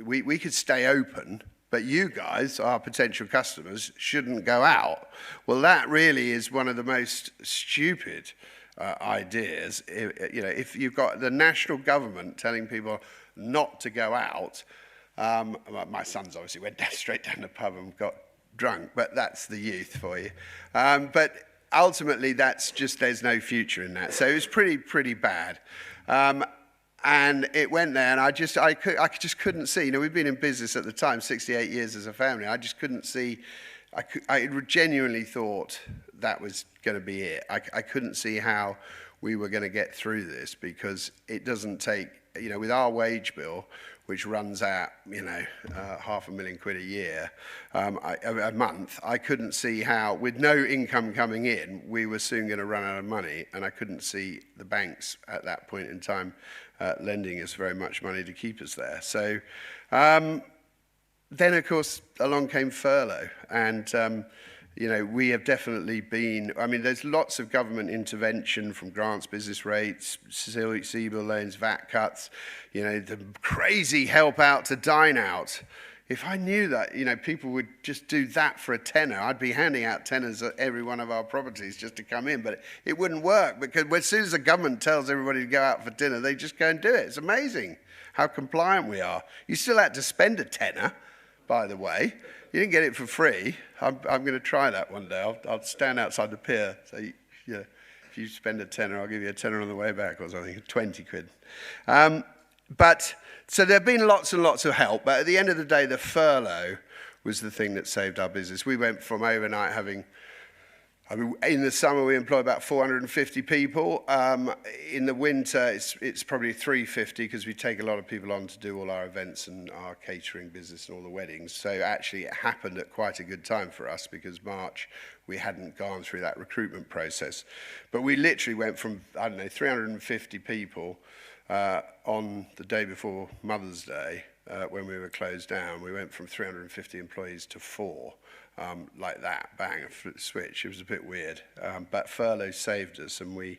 C: we could stay open, but you guys, our potential customers, shouldn't go out. Well, that really is one of the most stupid ideas. You know, if you've got the national government telling people not to go out, my sons obviously went straight down the pub and got drunk, but that's the youth for you. But ultimately, that's just, there's no future in that. So it was pretty bad. And it went there, and I just couldn't see. You know, we've been in business at the time, 68 years as a family. I just couldn't see. I genuinely thought that was going to be it. I couldn't see how we were going to get through this, because it doesn't take, you know, with our wage bill, which runs out, you know, £500,000 a year, a month, I couldn't see how, with no income coming in, we were soon going to run out of money, and I couldn't see the banks at that point in time lending us very much money to keep us there. So then, of course, along came furlough, and you know, we have definitely been, I mean, there's lots of government intervention, from grants, business rates, CBIL loans, VAT cuts, you know, the crazy help out to dine out. If I knew that, you know, people would just do that for a tenner, I'd be handing out tenners at every one of our properties just to come in, but it wouldn't work, because as soon as the government tells everybody to go out for dinner, they just go and do it. It's amazing how compliant we are. You still had to spend a tenner, by the way. You didn't get it for free. I'm going to try that one day. I'll stand outside the pier. So, you know, if you spend a tenner, I'll give you a tenner on the way back or something, 20 quid. But, so there have been lots and lots of help. But at the end of the day, the furlough was the thing that saved our business. We went from overnight having, I mean, in the summer, we employ about 450 people. In the winter, it's probably 350 because we take a lot of people on to do all our events and our catering business and all the weddings. So actually, it happened at quite a good time for us because March, we hadn't gone through that recruitment process. But we literally went from, I don't know, 350 people on the day before Mother's Day when we were closed down. We went from 350 employees to 4. Like that, bang, a flip switch. It was a bit weird, but furlough saved us, and we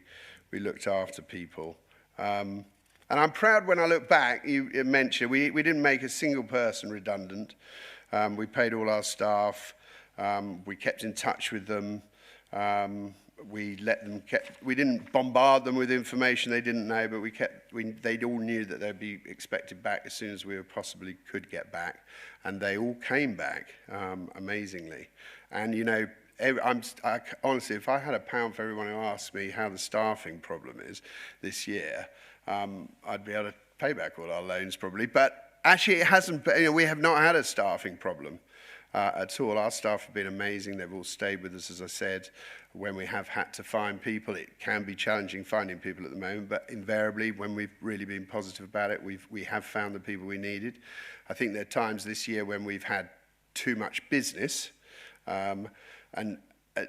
C: looked after people. And I'm proud when I look back. You mentioned we didn't make a single person redundant. We paid all our staff. We kept in touch with them. We didn't bombard them with information they didn't know, but they all knew that they'd be expected back as soon as we possibly could get back, and they all came back amazingly. And you know, honestly, if I had £1 for everyone who asked me how the staffing problem is this year, I'd be able to pay back all our loans probably. But actually, it hasn't. You know, we have not had a staffing problem. At all. Our staff have been amazing. They've all stayed with us, as I said. When we have had to find people, it can be challenging finding people at the moment, but invariably, when we've really been positive about it, we have found the people we needed. I think there are times this year when we've had too much business, and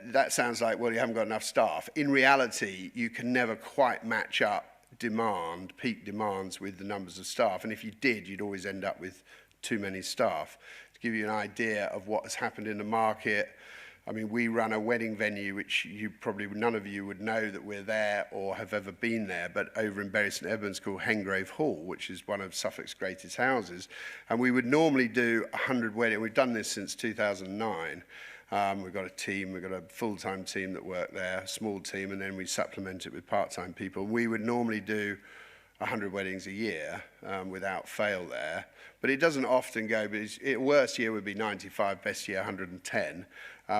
C: that sounds like, well, you haven't got enough staff. In reality, you can never quite match up peak demands with the numbers of staff, and if you did, you'd always end up with too many staff. To give you an idea of what has happened in the market, I mean, we run a wedding venue, which none of you would know that we're there or have ever been there, but over in Bury St Edmunds called Hengrave Hall, which is one of Suffolk's greatest houses. And we would normally do 100 weddings. We've done this since 2009. We've got a team, we've got a full-time team that work there, a small team, and then we supplement it with part-time people. We would normally do 100 weddings a year without fail there. But it doesn't often go, but worst year would be 95, best year 110.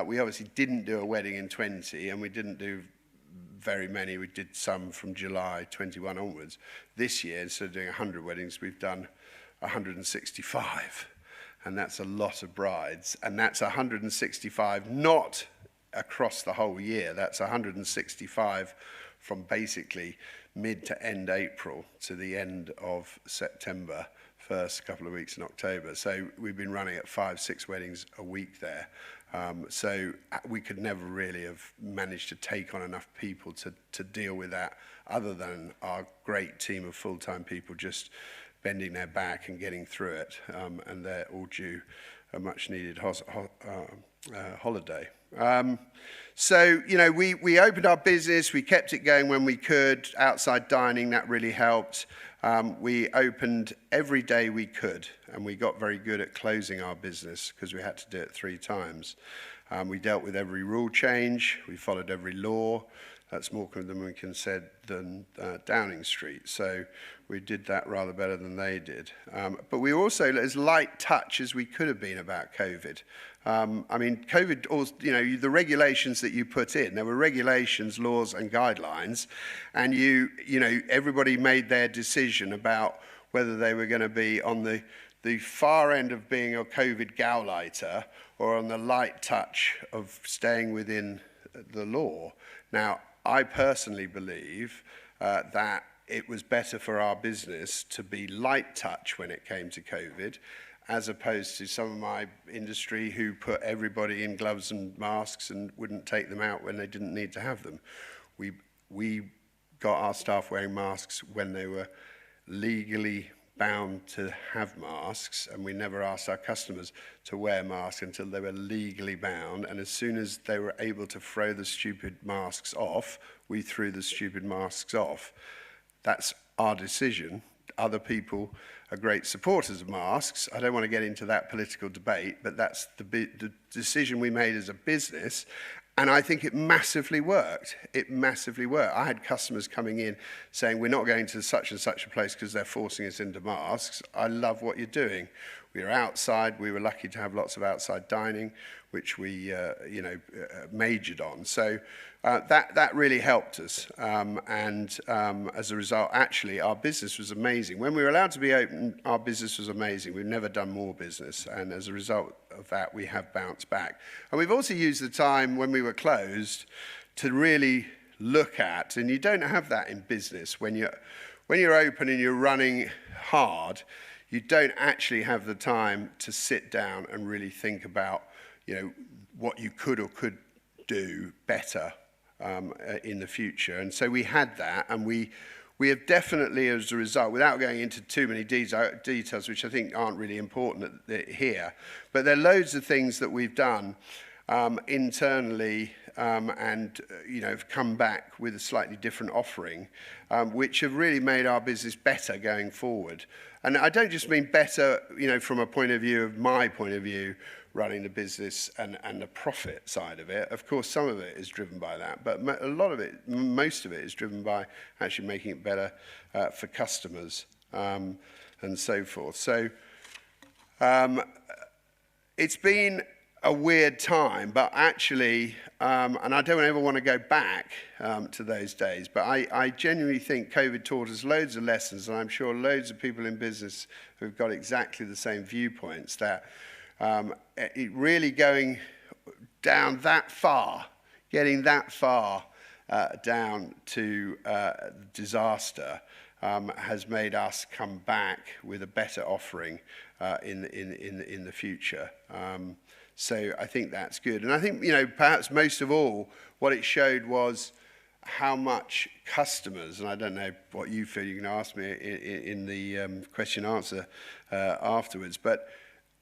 C: We obviously didn't do a wedding in 20, and we didn't do very many. We did some from July 21 onwards. This year, instead of doing 100 weddings, we've done 165. And that's a lot of brides. And that's 165 not across the whole year. That's 165 from basically mid to end April to the end of September, first couple of weeks in October. So we've been running at 5-6 weddings a week there. So we could never really have managed to take on enough people to deal with that, other than our great team of full-time people just bending their back and getting through it. And they're all due a much-needed holiday. So, you know, we opened our business, we kept it going when we could. Outside dining, that really helped. We opened every day we could, and we got very good at closing our business because we had to do it 3 times. We dealt with every rule change, we followed every law. That's more than we can said than Downing Street. So we did that rather better than they did. But we also, as light touch as we could have been about COVID. I mean, COVID, you know, the regulations that you put in, there were regulations, laws and guidelines, and you know, everybody made their decision about whether they were going to be on the far end of being a COVID gauleiter or on the light touch of staying within the law. Now, I personally believe that it was better for our business to be light touch when it came to COVID, as opposed to some of my industry who put everybody in gloves and masks and wouldn't take them out when they didn't need to have them. We got our staff wearing masks when they were legally bound to have masks, and we never asked our customers to wear masks until they were legally bound, and as soon as they were able to throw the stupid masks off, we threw the stupid masks off. That's our decision. Other people are great supporters of masks. I don't want to get into that political debate, but that's the decision we made as a business. And I think it massively worked. It massively worked. I had customers coming in saying, we're not going to such and such a place because they're forcing us into masks. I love what you're doing. We were outside. We were lucky to have lots of outside dining, which we, majored on. So that really helped us. As a result, actually, our business was amazing. When we were allowed to be open, our business was amazing. We've never done more business. And as a result of that, we have bounced back. And we've also used the time when we were closed to really look at, and you don't have that in business, when you're open and you're running hard, you don't actually have the time to sit down and really think about, what you could or could do better in the future. And so we had that, and we have definitely, as a result, without going into too many details, which I think aren't really important here, but there are loads of things that we've done internally and have come back with a slightly different offering, which have really made our business better going forward. And I don't just mean better, from a point of view of my point of view, running the business and the profit side of it. Of course, some of it is driven by that, but a lot of it, most of it is driven by actually making it better for customers and so forth. So it's been a weird time, but actually, and I don't ever want to go back to those days, but I genuinely think COVID taught us loads of lessons, and I'm sure loads of people in business who've got exactly the same viewpoints, that it really going down that far, getting that far down to disaster has made us come back with a better offering in the future. So I think that's good. And I think, perhaps most of all, what it showed was how much customers, and I don't know what you feel, you can ask me in the question answer afterwards, but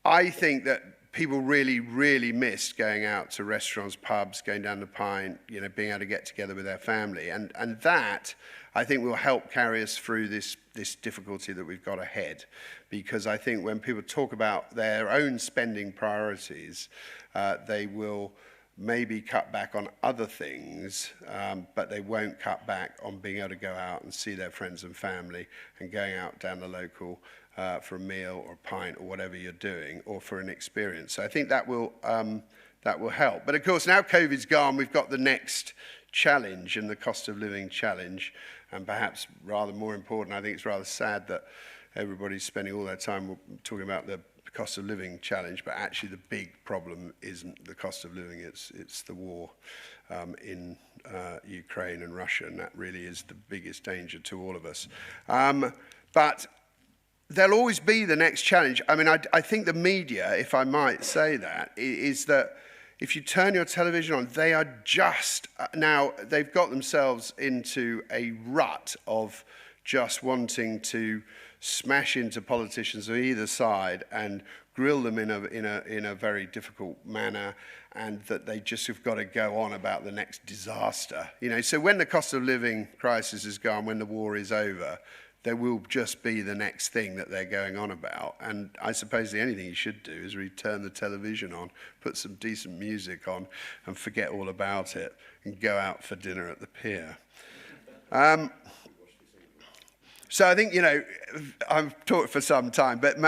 C: I think that people really, really missed going out to restaurants, pubs, going down the pint, being able to get together with their family. And that, I think, will help carry us through this difficulty that we've got ahead. Because I think when people talk about their own spending priorities, they will maybe cut back on other things, but they won't cut back on being able to go out and see their friends and family and going out down the local for a meal or a pint or whatever you're doing, or for an experience. So I think that will help. But of course, now COVID's gone, we've got the next challenge, and the cost of living challenge. And perhaps rather more important, I think it's rather sad that everybody's spending all their time talking about the cost of living challenge, but actually the big problem isn't the cost of living, it's the war in Ukraine and Russia, and that really is the biggest danger to all of us. But there'll always be the next challenge. I mean, I think the media, if I might say that, is that if you turn your television on, they are just, now they've got themselves into a rut of just wanting to smash into politicians on either side and grill them in a very difficult manner, and that they just have got to go on about the next disaster. So when the cost of living crisis is gone, when the war is over, there will just be the next thing that they're going on about. And I suppose the only thing you should do is return the television on, put some decent music on, and forget all about it, and go out for dinner at the pier. So I think, I've talked for some time, but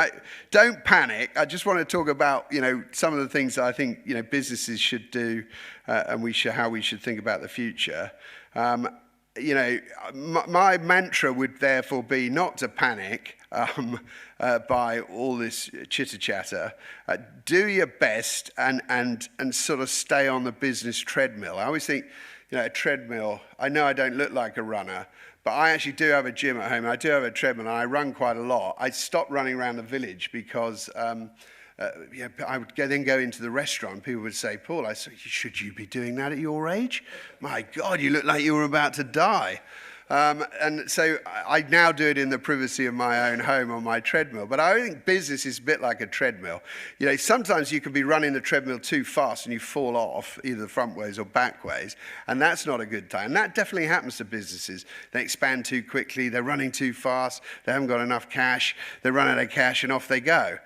C: don't panic. I just want to talk about, some of the things that I think, businesses should do, and how we should think about the future. My mantra would therefore be not to panic by all this chitter-chatter. Do your best and sort of stay on the business treadmill. I always think, a treadmill, I know I don't look like a runner, but I actually do have a gym at home. I do have a treadmill, and I run quite a lot. I stopped running around the village because I would then go into the restaurant. People would say, Paul, should you be doing that at your age? My God, you look like you were about to die. And so I now do it in the privacy of my own home on my treadmill. But I think business is a bit like a treadmill. Sometimes you can be running the treadmill too fast and you fall off, either front ways or back ways. And that's not a good time. And that definitely happens to businesses. They expand too quickly. They're running too fast. They haven't got enough cash. They run out of cash and off they go.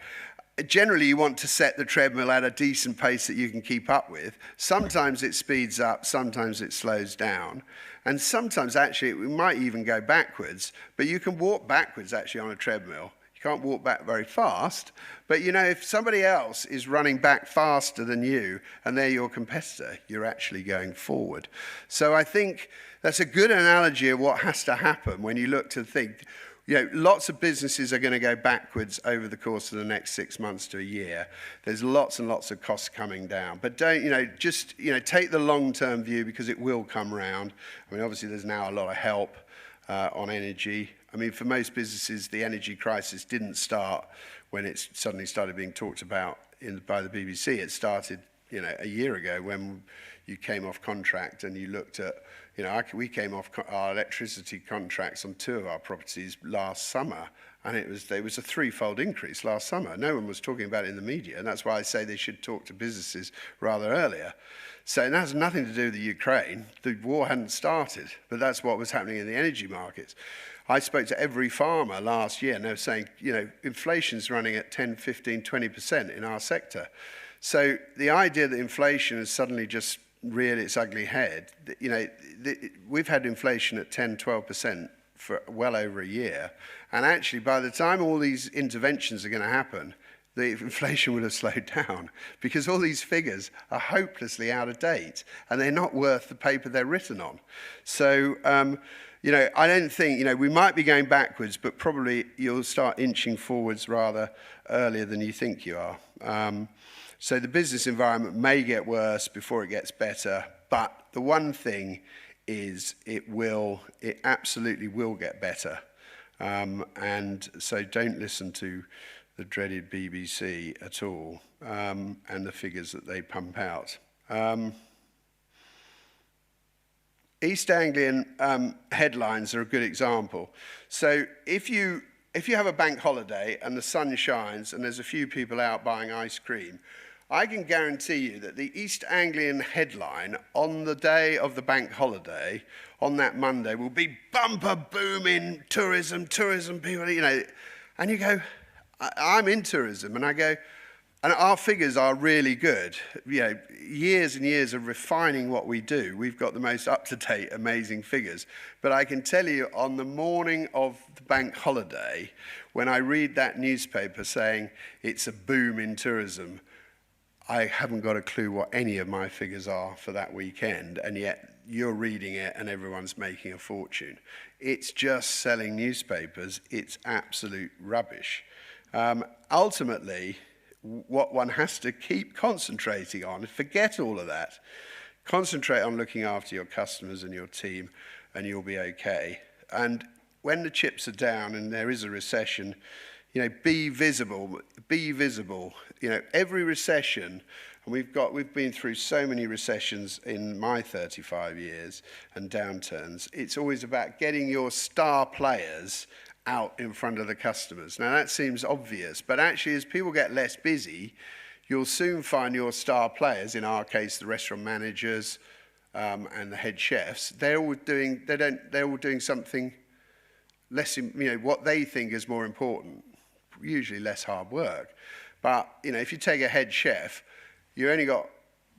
C: Generally, you want to set the treadmill at a decent pace that you can keep up with. Sometimes it speeds up, sometimes it slows down. And sometimes, actually, we might even go backwards, but you can walk backwards, actually, on a treadmill. You You can't walk back very fast, but you know, if somebody else is running back faster than you and they're your competitor, you're actually going forward. So I think that's a good analogy of what has to happen when you look to think, you know, lots of businesses are going to go backwards over the course of the next 6 months to a year. There's lots and lots of costs coming down, but don't, you know, just, you know, take the long-term view because it will come round. I mean, obviously there's now a lot of help on energy. I mean, for most businesses, the energy crisis didn't start when it suddenly started being talked about by the BBC. It started, you know, a year ago when you came off contract and you looked at, you know, we came off our electricity contracts on 2 of our properties last summer, and there was a 3-fold increase last summer. No one was talking about it in the media, and that's why I say they should talk to businesses rather earlier. So it has nothing to do with the Ukraine. The war hadn't started, but that's what was happening in the energy markets. I spoke to every farmer last year, and they were saying, you know, inflation's running at 10, 15, 20% in our sector. So the idea that inflation has suddenly just reared its ugly head, you know, we've had inflation at 10, 12% for well over a year, and actually by the time all these interventions are going to happen, the inflation would have slowed down because all these figures are hopelessly out of date and they're not worth the paper they're written on. So, you know, I don't think, you know, we might be going backwards, but probably you'll start inching forwards rather earlier than you think you are. So the business environment may get worse before it gets better, but the one thing is it absolutely will get better. And so don't listen to the dreaded BBC at all, and the figures that they pump out. East Anglian headlines are a good example. So if you have a bank holiday and the sun shines and there's a few people out buying ice cream, I can guarantee you that the East Anglian headline on the day of the bank holiday, on that Monday, will be bumper booming tourism people, you know. And you go, I'm in tourism, and I go, and our figures are really good. You know, years and years of refining what we do, we've got the most up-to-date, amazing figures. But I can tell you, on the morning of the bank holiday, when I read that newspaper saying it's a boom in tourism, I haven't got a clue what any of my figures are for that weekend, and yet you're reading it and everyone's making a fortune. It's just selling newspapers. It's absolute rubbish. Ultimately, what one has to keep concentrating on, forget all of that, concentrate on looking after your customers and your team, and you'll be okay. And when the chips are down and there is a recession, you know, be visible. You know, every recession, and we've been through so many recessions in my 35 years and downturns, it's always about getting your star players out in front of the customers. Now that seems obvious, but actually as people get less busy, you'll soon find your star players, in our case the restaurant managers and the head chefs, they're all doing something less, you know, what they think is more important, usually less hard work. But, you know, if you take a head chef, you only got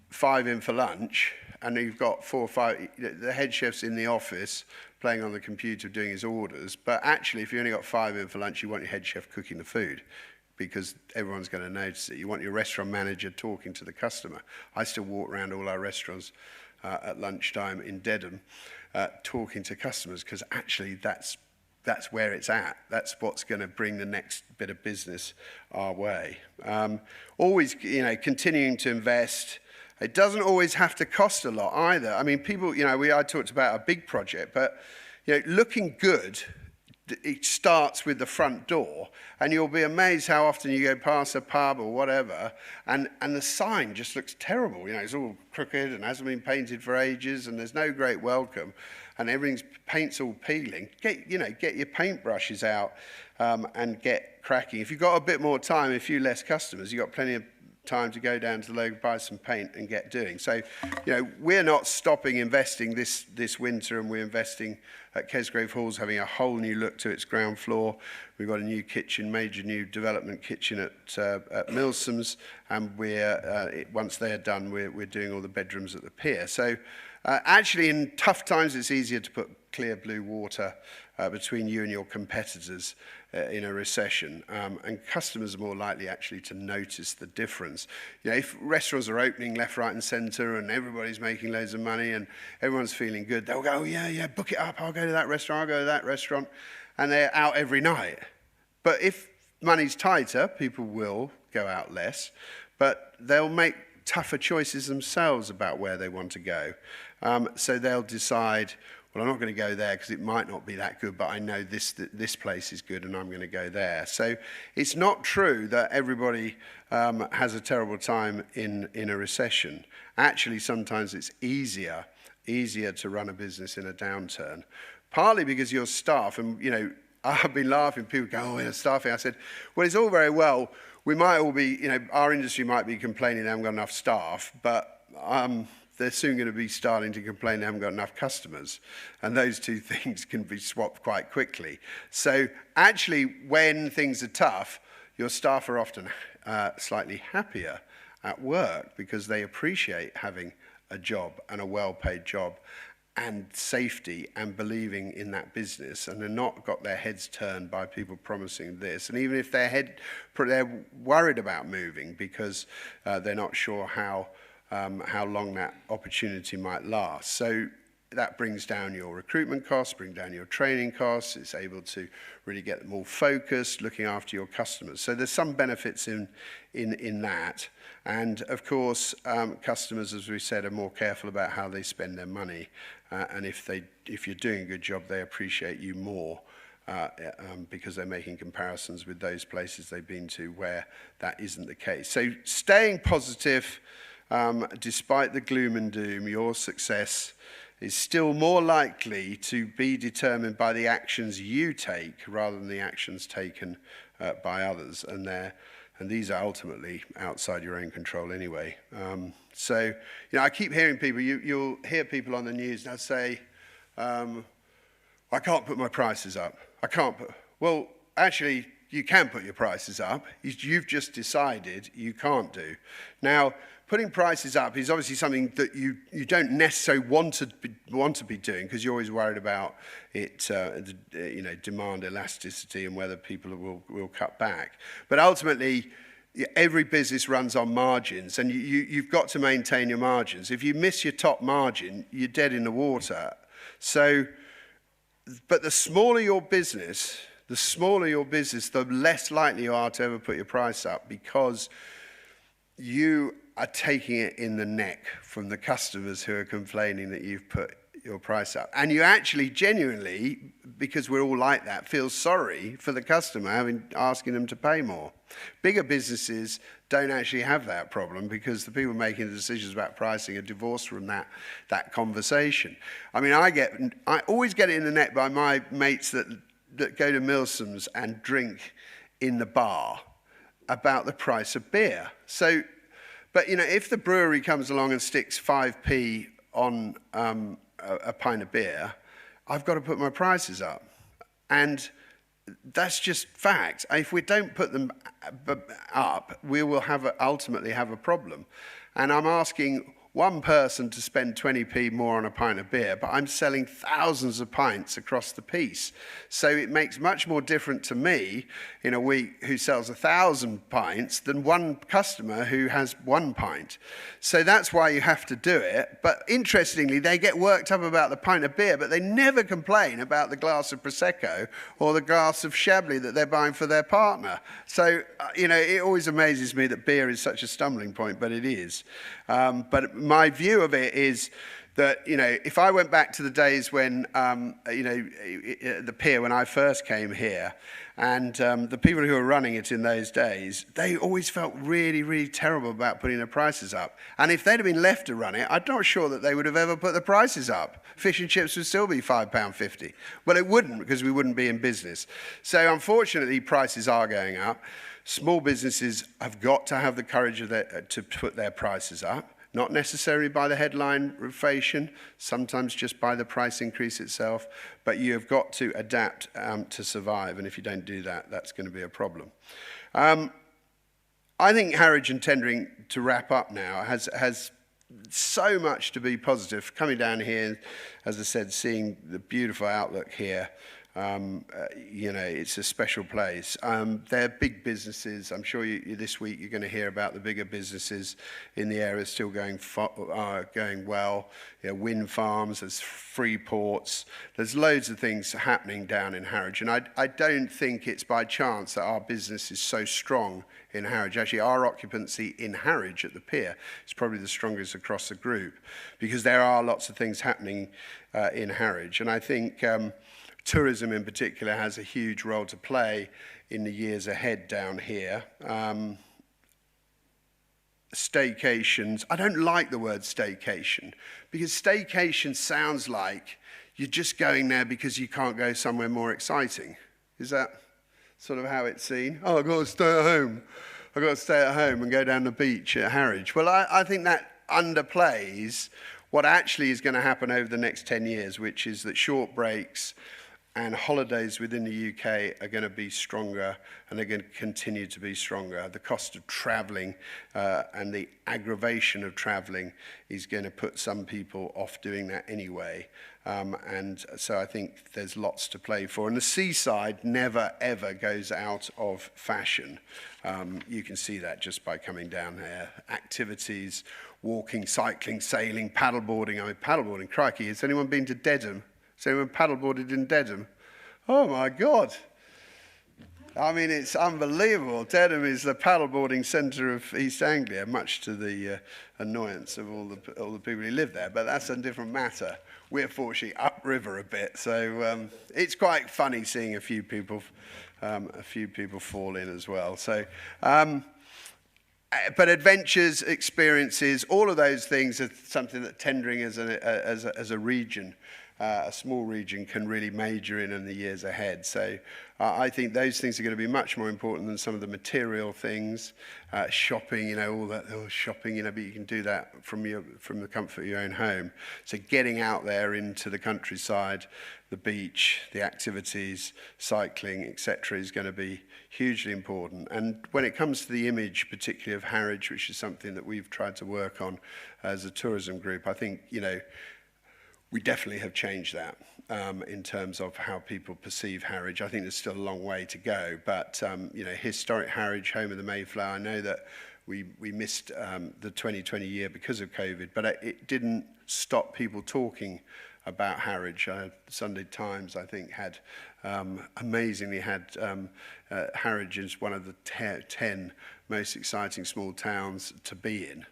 C: 5 in for lunch, and you've got 4 or 5, the head chef's in the office playing on the computer doing his orders. But actually, if you only got 5 in for lunch, you want your head chef cooking the food because everyone's going to notice it. You want your restaurant manager talking to the customer. I still walk around all our restaurants at lunchtime in Dedham talking to customers because actually that's where it's at. That's what's going to bring the next bit of business our way. Always, you know, continuing to invest. It doesn't always have to cost a lot either. I mean, people, you know, I talked about a big project, but, you know, looking good, it starts with the front door, and you'll be amazed how often you go past a pub or whatever, and the sign just looks terrible. You know, it's all crooked and hasn't been painted for ages, and there's no great welcome, and paint's all peeling. Get your paintbrushes out and get cracking. If you've got a bit more time, a few less customers, you've got plenty of time to go down to the local, buy some paint and get doing. So, you know, we're not stopping investing this winter, and we're investing at Kesgrove Hall's having a whole new look to its ground floor. We've got a new kitchen, major new development kitchen at Milsom's, and once they're done, we're doing all the bedrooms at the pier. So actually in tough times it's easier to put clear blue water between you and your competitors. in a recession, and customers are more likely actually to notice the difference. You know, if restaurants are opening left, right, and centre, and everybody's making loads of money, and everyone's feeling good, they'll go, oh, yeah, book it up. I'll go to that restaurant. I'll go to that restaurant, and they're out every night. But if money's tighter, people will go out less, but they'll make tougher choices themselves about where they want to go. So they'll decide, well, I'm not going to go there because it might not be that good, but I know this place is good and I'm going to go there. So it's not true that everybody has a terrible time in a recession. Actually, sometimes it's easier to run a business in a downturn, partly because your staff, and you know, I've been laughing, people go, oh, in staffing. I said, well, it's all very well. We might all be, you know, our industry might be complaining they haven't got enough staff, but they're soon going to be starting to complain they haven't got enough customers. And those two things can be swapped quite quickly. So actually, when things are tough, your staff are often slightly happier at work because they appreciate having a job and a well-paid job and safety and believing in that business, and they're not got their heads turned by people promising this. And even if they're worried about moving because they're not sure how long that opportunity might last. So that brings down your recruitment costs, brings down your training costs. It's able to really get them all focused, looking after your customers. So there's some benefits in that. And of course, customers, as we said, are more careful about how they spend their money. And if you're doing a good job, they appreciate you more because they're making comparisons with those places they've been to where that isn't the case. So staying positive, despite the gloom and doom, your success is still more likely to be determined by the actions you take rather than the actions taken by others. And these are ultimately outside your own control anyway. So, you know, I keep hearing people, you'll hear people on the news, they'll say, I can't put my prices up. I can't put, well, actually, you can put your prices up. You've just decided you can't do. Now, putting prices up is obviously something that you don't necessarily want to be doing because you're always worried about it, you know, demand elasticity and whether people will cut back. But ultimately, every business runs on margins, and you've got to maintain your margins. If you miss your top margin, you're dead in the water. So, but the smaller your business, the less likely you are to ever put your price up because you are taking it in the neck from the customers who are complaining that you've put your price up. And you actually genuinely, because we're all like that, feel sorry for the customer asking them to pay more. Bigger businesses don't actually have that problem because the people making the decisions about pricing are divorced from that conversation. I mean, I always get it in the neck by my mates that go to Milsom's and drink in the bar about the price of beer. So, but you know, if the brewery comes along and sticks 5p on a pint of beer, I've got to put my prices up. And that's just fact. If we don't put them up, we will ultimately have a problem. And I'm asking one person to spend 20p more on a pint of beer, but I'm selling thousands of pints across the piece. So it makes much more difference to me in a week who sells 1,000 pints than one customer who has 1 pint. So that's why you have to do it. But interestingly, they get worked up about the pint of beer, but they never complain about the glass of Prosecco or the glass of Chablis that they're buying for their partner. So, you know, it always amazes me that beer is such a stumbling point, but it is. But my view of it is that, you know, if I went back to the days when, you know, the pier when I first came here, and the people who were running it in those days, they always felt really, really terrible about putting the prices up. And if they'd have been left to run it, I'm not sure that they would have ever put the prices up. Fish and chips would still be £5.50. Well, it wouldn't, because we wouldn't be in business. So unfortunately, prices are going up. Small businesses have got to have the courage to put their prices up. Not necessarily by the headline inflation, sometimes just by the price increase itself, but you have got to adapt to survive, and if you don't do that, that's going to be a problem. I think Harwich and Tendring, to wrap up now, has so much to be positive. Coming down here, as I said, seeing the beautiful outlook here, You know, it's a special place. They're big businesses. I'm sure this week you're going to hear about the bigger businesses in the area still going well. You know, wind farms, there's free ports. There's loads of things happening down in Harwich. And I don't think it's by chance that our business is so strong in Harwich. Actually, our occupancy in Harwich at the pier is probably the strongest across the group because there are lots of things happening in Harwich. And I think tourism in particular has a huge role to play in the years ahead down here. Staycations, I don't like the word staycation because staycation sounds like you're just going there because you can't go somewhere more exciting. Is that sort of how it's seen? Oh, I've got to stay at home. I've got to stay at home and go down the beach at Harwich. Well, I think that underplays what actually is going to happen over the next 10 years, which is that short breaks and holidays within the UK are going to be stronger and they're going to continue to be stronger. The cost of travelling and the aggravation of travelling is going to put some people off doing that anyway. And so I think there's lots to play for. And the seaside never, ever goes out of fashion. You can see that just by coming down there. Activities, walking, cycling, sailing, paddleboarding. I mean, paddleboarding, crikey. Has anyone been to Dedham? Has anyone paddleboarded in Dedham? Oh, my God. I mean, it's unbelievable. Dedham is the paddleboarding centre of East Anglia, much to the annoyance of all the people who live there. But that's a different matter. We're fortunately upriver a bit, so it's quite funny seeing a few people fall in as well. So, but adventures, experiences, all of those things are something that Tendring as a region, a small region, can really major in the years ahead. So I think those things are going to be much more important than some of the material things, shopping, you know, all that shopping, you know, but you can do that from the comfort of your own home. So getting out there into the countryside, the beach, the activities, cycling, etc., is going to be hugely important. And when it comes to the image, particularly of Harwich, which is something that we've tried to work on as a tourism group, I think, you know, we definitely have changed that in terms of how people perceive Harwich. I think there's still a long way to go, but you know, historic Harwich, home of the Mayflower. I know that we missed the 2020 year because of COVID, but it didn't stop people talking about Harwich. Sunday Times, I think, had amazingly had Harwich as one of the 10 most exciting small towns to be in.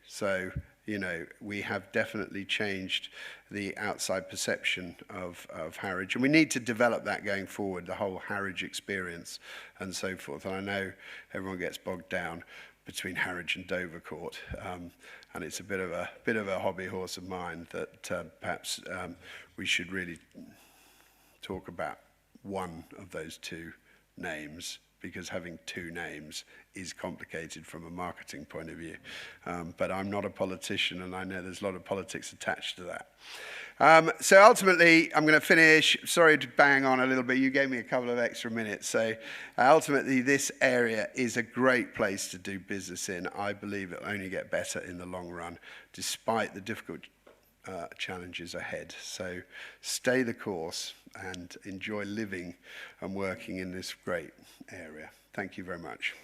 C: So, you know, we have definitely changed the outside perception of Harwich. And we need to develop that going forward, the whole Harwich experience and so forth. And I know everyone gets bogged down between Harwich and Dovercourt. And it's a bit of a hobby horse of mine that perhaps we should really talk about one of those two names, because having two names is complicated from a marketing point of view. But I'm not a politician, and I know there's a lot of politics attached to that. So ultimately, I'm going to finish. Sorry to bang on a little bit. You gave me a couple of extra minutes. So ultimately, this area is a great place to do business in. I believe it'll only get better in the long run, despite the difficult challenges ahead. So stay the course and enjoy living and working in this great area. Thank you very much.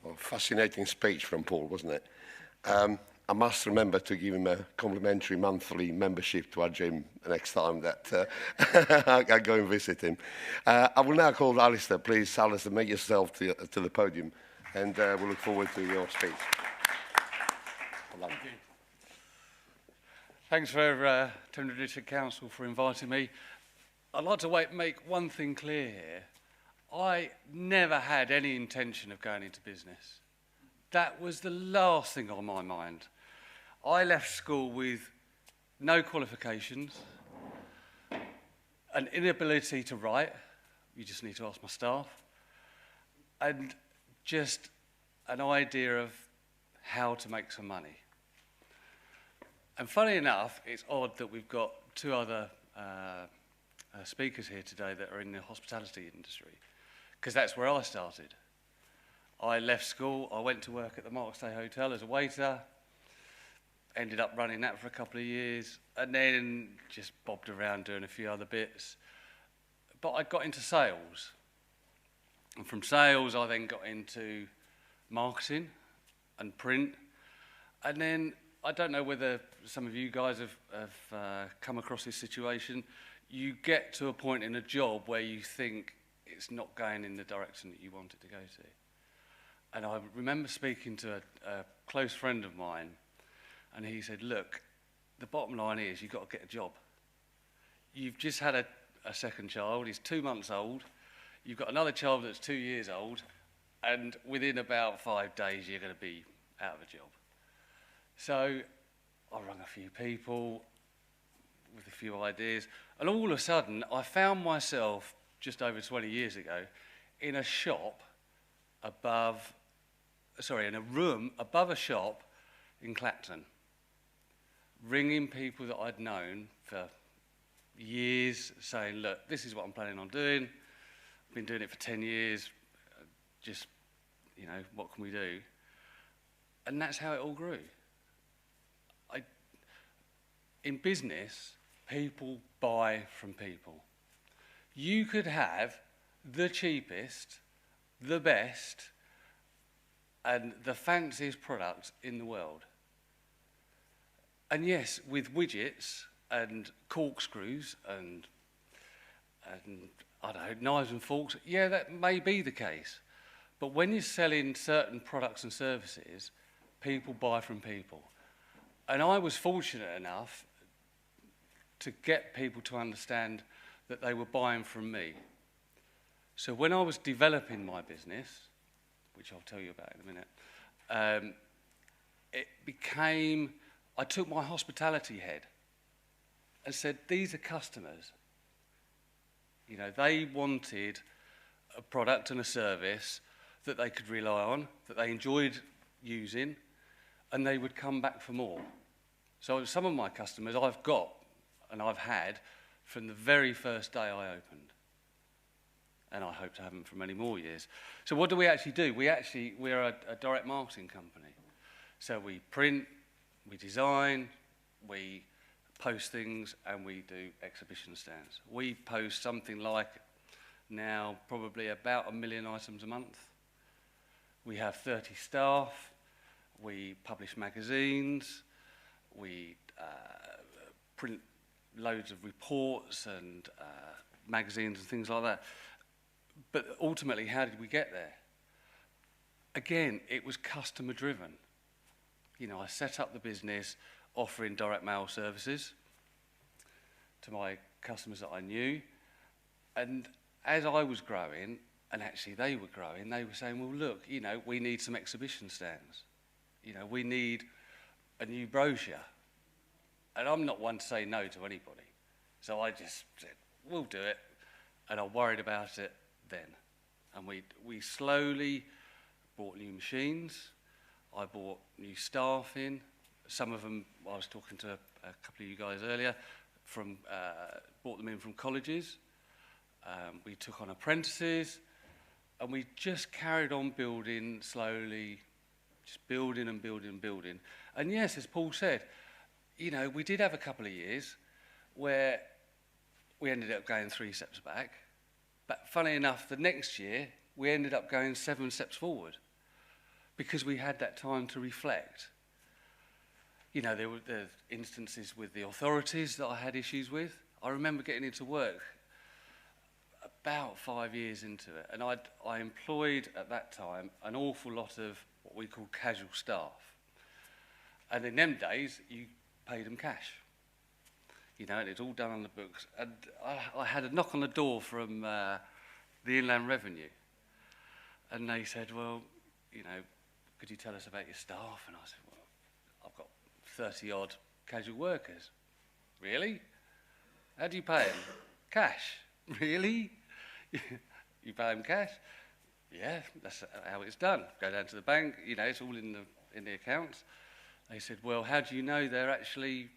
A: Well, fascinating speech from Paul, wasn't it? I must remember to give him a complimentary monthly membership to our gym next time that I go and visit him. I will now call Allistair. Please, Allistair, make yourself to the podium, and we'll look forward to your speech.
D: Thank you. Thanks for Tendring District Council for inviting me. I'd like to make one thing clear here. I never had any intention of going into business. That was the last thing on my mind. I left school with no qualifications, an inability to write, you just need to ask my staff, and just an idea of how to make some money. And funny enough, it's odd that we've got two other speakers here today that are in the hospitality industry, because that's where I started. I left school, I went to work at the Allistair Hotel as a waiter, ended up running that for a couple of years, and then just bobbed around doing a few other bits. But I got into sales. And from sales, I then got into marketing and print. And then, I don't know whether some of you guys have come across this situation. You get to a point in a job where you think it's not going in the direction that you want it to go to. And I remember speaking to a close friend of mine, and he said, look, the bottom line is you've got to get a job. You've just had a second child, he's 2 months old, you've got another child that's 2 years old, and within about 5 days you're going to be out of a job. So I rang a few people with a few ideas, and all of a sudden I found myself, just over 20 years ago, in a shop in a room above a shop in Clacton, ringing people that I'd known for years, saying, look, this is what I'm planning on doing. I've been doing it for 10 years. Just, you know, what can we do? And that's how it all grew. In business, people buy from people. You could have the cheapest, the best, and the fanciest product in the world. And yes, with widgets and corkscrews and I don't know, knives and forks, yeah, that may be the case. But when you're selling certain products and services, people buy from people. And I was fortunate enough to get people to understand that they were buying from me. So when I was developing my business, which I'll tell you about in a minute, it became, I took my hospitality head and said, these are customers. You know, they wanted a product and a service that they could rely on, that they enjoyed using, and they would come back for more. So some of my customers I've got and I've had from the very first day I opened. And I hope to have them for many more years. So what do we actually do? We're a direct marketing company. So we print, we design, we post things, and we do exhibition stands. We post something like now probably about 1 million items a month. We have 30 staff. We publish magazines. We print loads of reports and magazines and things like that. But ultimately, how did we get there? Again, it was customer driven. You know, I set up the business offering direct mail services to my customers that I knew. And as I was growing, and actually they were growing, they were saying, well, look, you know, we need some exhibition stands. You know, we need a new brochure. And I'm not one to say no to anybody. So I just said, we'll do it. And I worried about it then. And we slowly bought new machines. I bought new staff in. Some of them, I was talking to a couple of you guys earlier, bought them in from colleges. We took on apprentices. And we just carried on building slowly, just building and building and building. And yes, as Paul said, you know, we did have a couple of years where we ended up going 3 steps back. But funny enough, the next year, we ended up going 7 steps forward because we had that time to reflect. You know, there were instances with the authorities that I had issues with. I remember getting into work about 5 years into it, and I employed at that time an awful lot of what we call casual staff. And in them days, you paid them cash. You know, and it's all done on the books. And I had a knock on the door from the Inland Revenue. And they said, well, you know, could you tell us about your staff? And I said, well, I've got 30-odd casual workers. Really? How do you pay them? Cash. Really? You pay them cash? Yeah, that's how it's done. Go down to the bank, you know, it's all in the accounts. They said, well, how do you know they're actually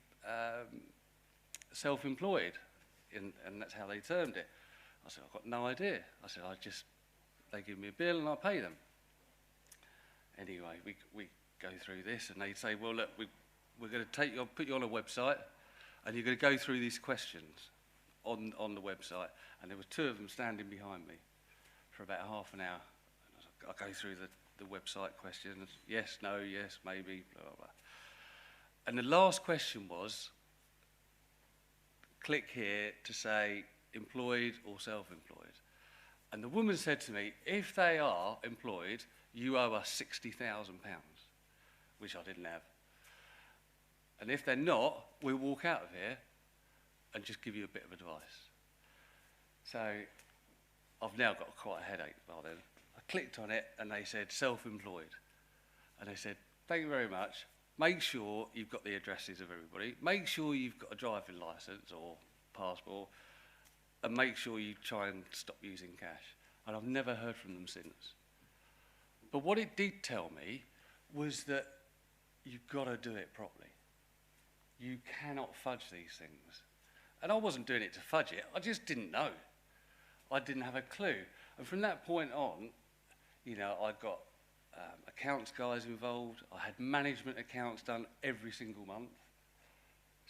D: self-employed? And that's how they termed it. I said, I've got no idea. I said, they give me a bill and I pay them. Anyway, we go through this, and they say, well, look, we're going to put you on a website, and you're going to go through these questions on the website. And there were two of them standing behind me for about half an hour. And I go through the website questions, yes, no, yes, maybe, blah, blah, blah. And the last question was, click here to say employed or self-employed. And the woman said to me, if they are employed, you owe us £60,000, which I didn't have. And if they're not, we'll walk out of here and just give you a bit of advice. So I've now got quite a headache by then. I clicked on it and they said self-employed. And they said, thank you very much. Make sure you've got the addresses of everybody. Make sure you've got a driving licence or passport. And make sure you try and stop using cash. And I've never heard from them since. But what it did tell me was that you've got to do it properly. You cannot fudge these things. And I wasn't doing it to fudge it. I just didn't know. I didn't have a clue. And from that point on, you know, I got accounts guys involved. I had management accounts done every single month.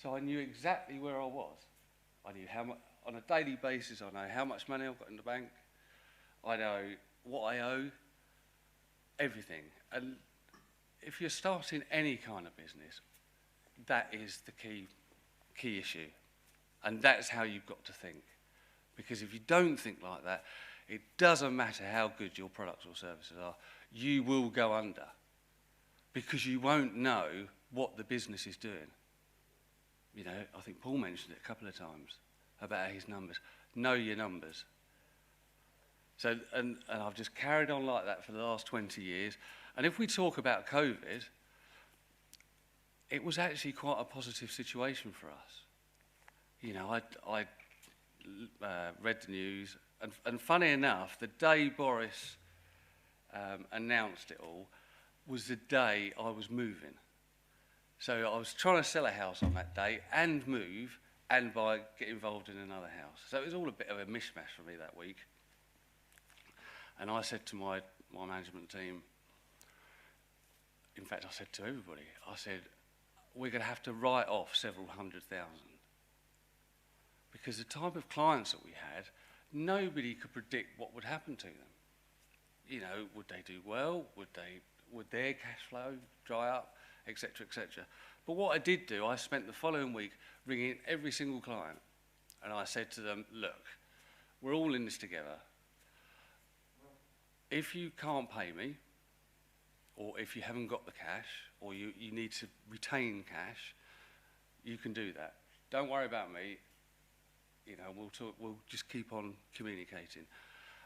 D: So I knew exactly where I was. I knew how much, on a daily basis, I know how much money I've got in the bank. I know what I owe, everything. And if you're starting any kind of business, that is the key issue. And that's how you've got to think. Because if you don't think like that, it doesn't matter how good your products or services are, you will go under. Because you won't know what the business is doing. You know, I think Paul mentioned it a couple of times about his numbers. Know your numbers. So, and I've just carried on like that for the last 20 years. And if we talk about COVID, it was actually quite a positive situation for us. You know, I read the news, and funny enough, the day Boris announced it all was the day I was moving. So I was trying to sell a house on that day and move, and get involved in another house. So it was all a bit of a mishmash for me that week. And I said to my management team, in fact, I said to everybody, I said, we're going to have to write off several $100,000. Because the type of clients that we had, nobody could predict what would happen to them. You know, would they do well? Would their cash flow dry up, etc., etc. But what I did do, I spent the following week ringing every single client, and I said to them, look, we're all in this together. If you can't pay me, or if you haven't got the cash, or you need to retain cash, you can do that. Don't worry about me. You know, we'll just keep on communicating.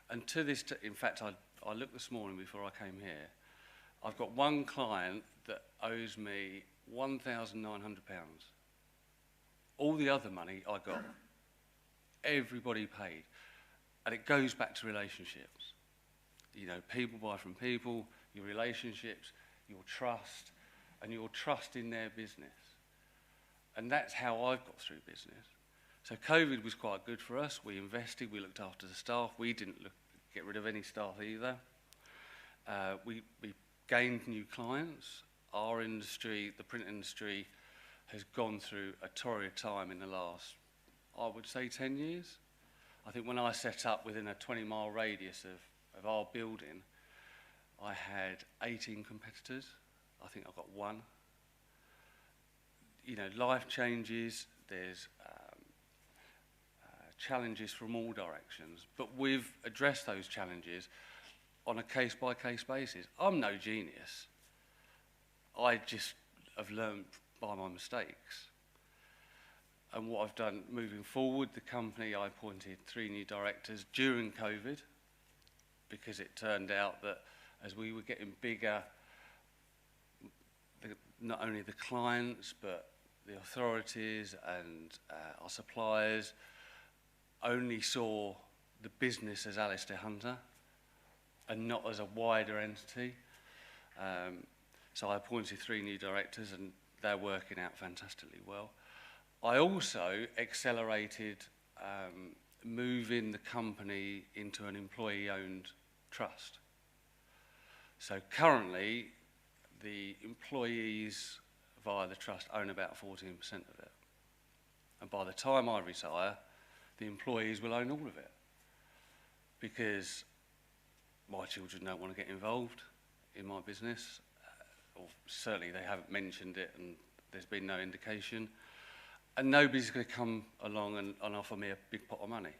D: And to this, in fact, I looked this morning before I came here. I've got one client that owes me £1,900. All the other money I got, everybody paid. And it goes back to relationships. You know, people buy from people, your relationships, your trust, and your trust in their business. And that's how I've got through business. So COVID was quite good for us. We invested, we looked after the staff. We didn't get rid of any staff either. We gained new clients. Our industry, the print industry, has gone through a torrid time in the last, I would say, 10 years. I think when I set up within a 20-mile radius of our building, I had 18 competitors. I think I've got one. You know, life changes. There's challenges from all directions, but we've addressed those challenges on a case-by-case basis. I'm no genius. I just have learned by my mistakes. And what I've done moving forward, the company, I appointed 3 new directors during COVID, because it turned out that as we were getting bigger, not only the clients, but the authorities and our suppliers only saw the business as Allistair Hunter and not as a wider entity. So I appointed 3 new directors, and they're working out fantastically well. I also accelerated moving the company into an employee-owned trust. So currently, the employees via the trust own about 14% of it. And by the time I retire, the employees will own all of it, because my children don't want to get involved in my business, or certainly they haven't mentioned it and there's been no indication, and nobody's going to come along and offer me a big pot of money.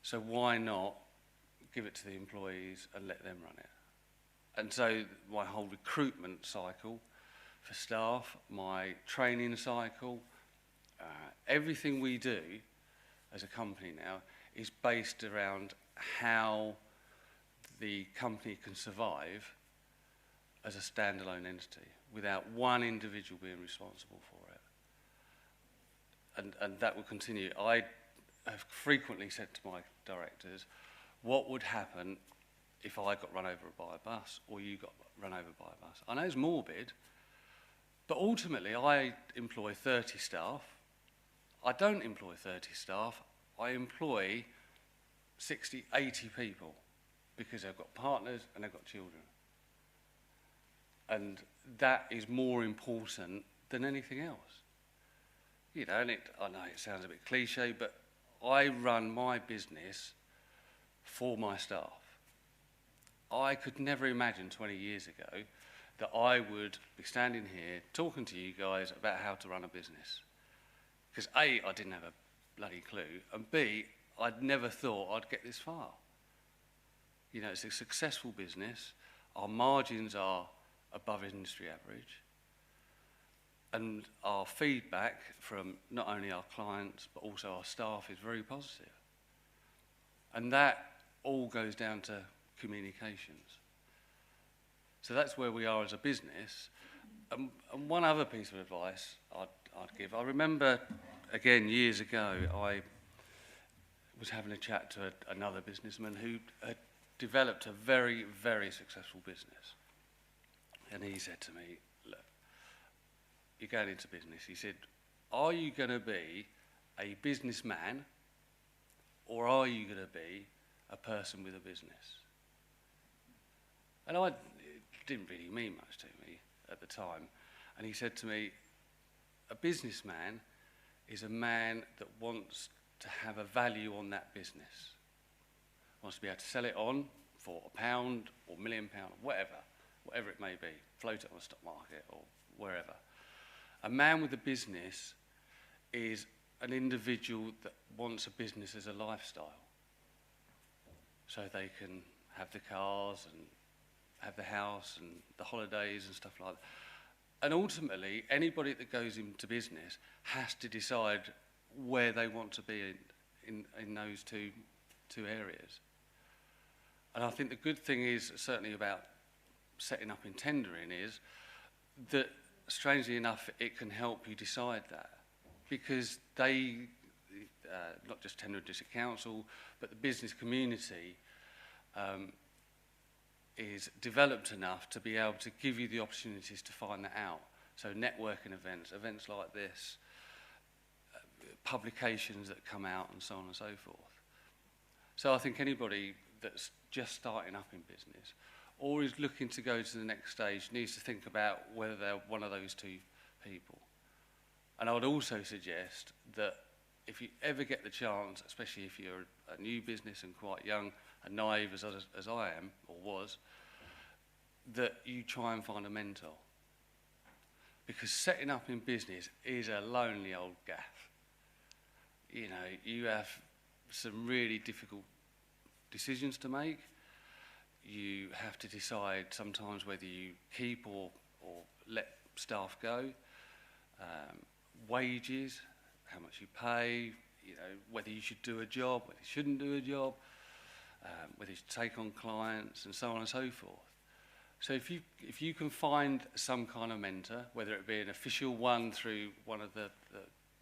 D: So why not give it to the employees and let them run it? And so my whole recruitment cycle for staff, my training cycle, everything we do as a company now is based around how the company can survive as a standalone entity without one individual being responsible for it. And that will continue. I have frequently said to my directors, what would happen if I got run over by a bus or you got run over by a bus? I know it's morbid, but ultimately I employ 30 staff. I don't employ 30 staff. I employ 60, 80 people because they've got partners and they've got children. And that is more important than anything else. You know, and I know it sounds a bit cliche, but I run my business for my staff. I could never imagine 20 years ago that I would be standing here talking to you guys about how to run a business. Because A, I didn't have a bloody clue, and B, I'd never thought I'd get this far. You know, it's a successful business. Our margins are above industry average. And our feedback from not only our clients, but also our staff is very positive. And that all goes down to communications. So that's where we are as a business. And one other piece of advice I'd give, I remember, again, years ago, I was having a chat to another businessman who had developed a very, very successful business. And he said to me, look, you're going into business. He said, are you going to be a businessman or are you going to be a person with a business? And it didn't really mean much to me at the time. And he said to me, a businessman is a man that wants to have a value on that business. Wants to be able to sell it on for £1 or £1 million, whatever it may be, float it on the stock market or wherever. A man with a business is an individual that wants a business as a lifestyle. So they can have the cars and have the house and the holidays and stuff like that. And ultimately, anybody that goes into business has to decide where they want to be in those two areas. And I think the good thing is, certainly about setting up in Tendring, is that, strangely enough, it can help you decide that. Because they, not just Tendring District Council, but the business community is developed enough to be able to give you the opportunities to find that out. So networking events like this, publications that come out and so on and so forth. So I think anybody that's just starting up in business or is looking to go to the next stage needs to think about whether they're one of those two people. And I would also suggest that if you ever get the chance, especially if you're a new business and quite young and naive as I am, or was, that you try and find a mentor. Because setting up in business is a lonely old gaff. You know, you have some really difficult decisions to make. You have to decide sometimes whether you keep or let staff go. Wages, how much you pay, you know, whether you should do a job, whether you shouldn't do a job, whether you should take on clients, and so on and so forth. So if you can find some kind of mentor, whether it be an official one through one of the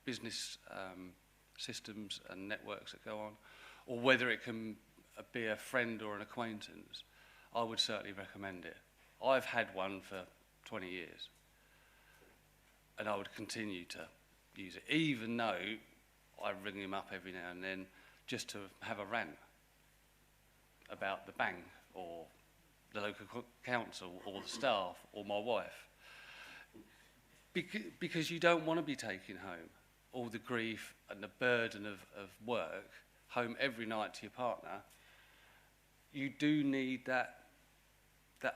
D: business systems and networks that go on, or whether it can be a friend or an acquaintance, I would certainly recommend it. I've had one for 20 years, and I would continue to use it, even though I ring him up every now and then just to have a rant about the bank or the local council or the staff or my wife. Because you don't want to be taking home all the grief and the burden of work home every night to your partner. You do need that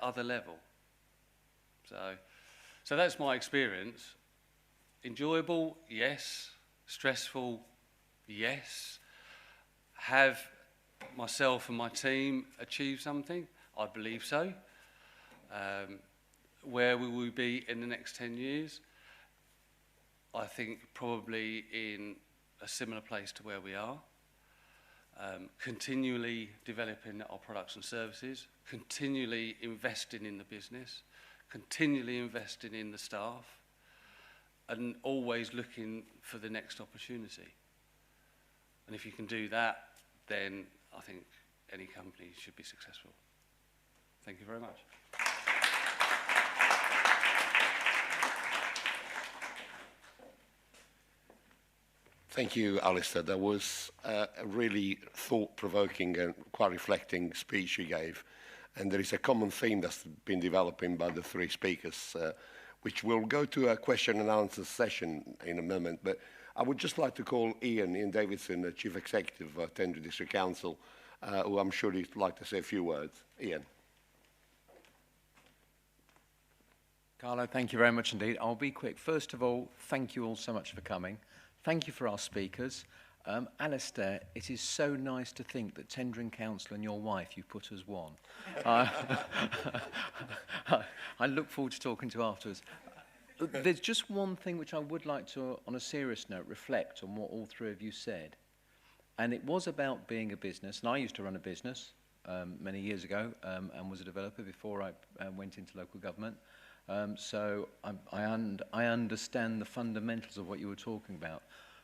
D: other level. So that's my experience. Enjoyable, yes. Stressful, yes. Have myself and my team achieved something? I believe so. Where will we be in the next 10 years? I think probably in a similar place to where we are. Continually developing our products and services, continually investing in the business, continually investing in the staff, and always looking for the next opportunity. And if you can do that, then I think any company should be successful. Thank you very much.
A: Thank you, Allistair. That was a really thought-provoking and quite reflecting speech you gave. And there is a common theme that's been developing by the three speakers, which we'll go to a question and answer session in a moment. But I would just like to call Ian Davidson, the Chief Executive of Tendring District Council, who I'm sure he'd like to say a few words. Ian.
E: Carlo, thank you very much indeed. I'll be quick. First of all, thank you all so much for coming. Thank you for our speakers. Allistair, it is so nice to think that Tendring Council and your wife, you put as one. I look forward to talking to you afterwards. There's just one thing which I would like to, on a serious note, reflect on what all three of you said. And it was about being a business. And I used to run a business many years ago and was a developer before I went into local government. So I understand the fundamentals of what you were talking about.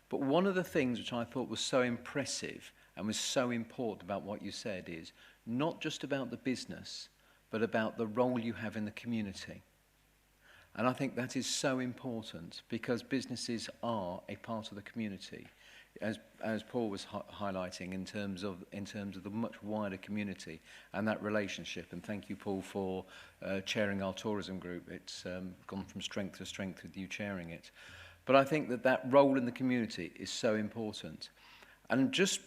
E: But one of the things which I thought was so impressive and was so important about what you said is not just about the business, but about the role you have in the community. And I think that is so important because businesses are a part of the community. As Paul was highlighting in terms of the much wider community and that relationship. And thank you, Paul, for chairing our tourism group. It's gone from strength to strength with you chairing it. But I think that role in the community is so important. And just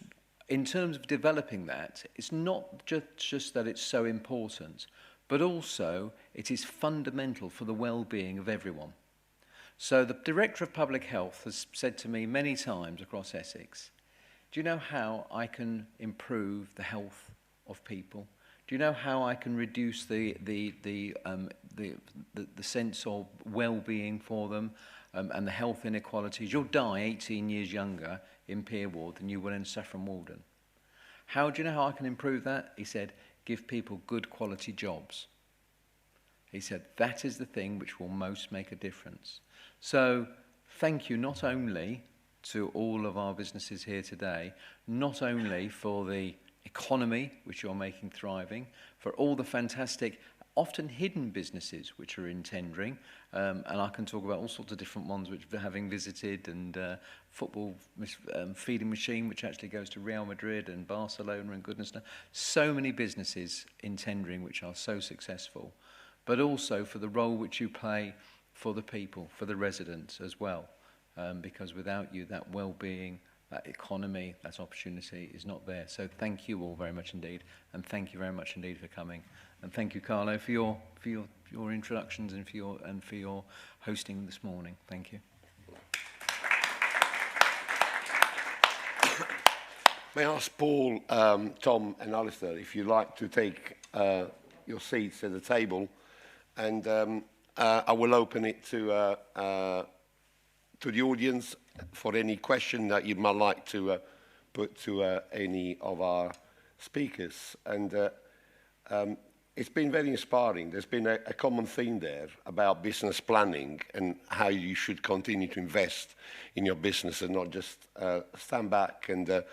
E: in terms of developing that, it's not just that it's so important, but also it is fundamental for the well-being of everyone. So the Director of Public Health has said to me many times across Essex, do you know how I can improve the health of people? Do you know how I can reduce the sense of well-being for them and the health inequalities? You'll die 18 years younger in Pier Ward than you will in Saffron Walden. How do you know how I can improve that? He said, give people good quality jobs. He said, that is the thing which will most make a difference. So thank you not only to all of our businesses here today, not only for the economy which you're making thriving, for all the fantastic, often hidden businesses which are in Tendring, and I can talk about all sorts of different ones which having visited, and football feeding machine which actually goes to Real Madrid and Barcelona and goodness knows. So many businesses in Tendring which are so successful, but also for the role which you play for the people, for the residents as well, because without you, that well-being, that economy, that opportunity is not there. So thank you all very much indeed, and thank you very much indeed for coming, and thank you, Carlo, for your introductions and for your hosting this morning. Thank you.
A: May I ask Paul, Tom, and Allistair if you'd like to take your seats at the table, and I will open it to the audience for any question that you might like to put to any of our speakers. And it's been very inspiring. There's been a common theme there about business planning and how you should continue to invest in your business and not just stand back and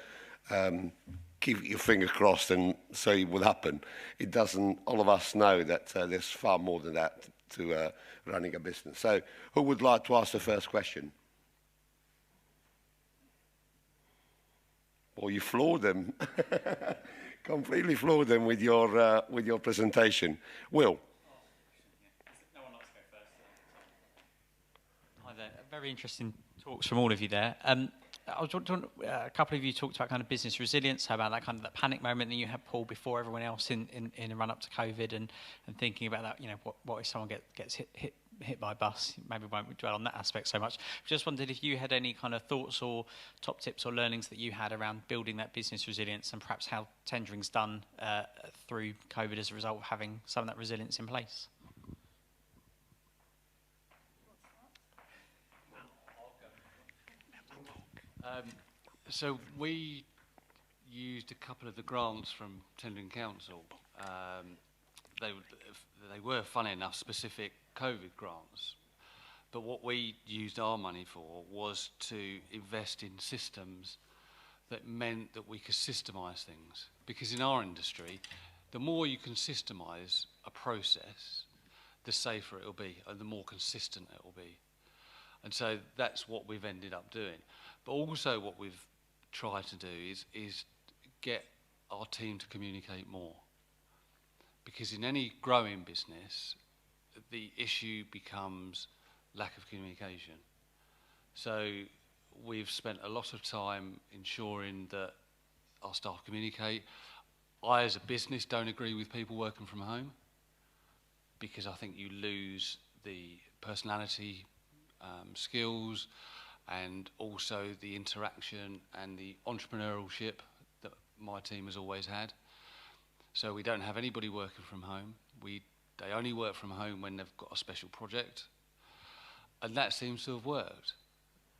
A: keep your finger crossed and say it will happen. It doesn't. All of us know that there's far more than that to running a business. So who would like to ask the first question? Or you floored them. completely floored them with your presentation. Will.
F: No one likes to go first. Hi there. Very interesting talks from all of you there. I was wondering, a couple of you talked about kind of business resilience, how about that kind of that panic moment that you had, Paul, before everyone else in a run up to COVID, and thinking about that, you know, what if someone gets hit by a bus? Maybe we won't dwell on that aspect so much. Just wondered if you had any kind of thoughts or top tips or learnings that you had around building that business resilience, and perhaps how Tendring's done through COVID as a result of having some of that resilience in place.
D: So we used a couple of the grants from Tendring Council. They were, funny enough, specific COVID grants. But what we used our money for was to invest in systems that meant that we could systemise things. Because in our industry, the more you can systemise a process, the safer it will be, and the more consistent it will be. And so that's what we've ended up doing. But also what we've tried to do is get our team to communicate more. Because in any growing business, the issue becomes lack of communication. So we've spent a lot of time ensuring that our staff communicate. I, as a business, don't agree with people working from home, because I think you lose the personality, skills, and also the interaction and the entrepreneurship that my team has always had. So we don't have anybody working from home. They only work from home when they've got a special project. And that seems to have worked,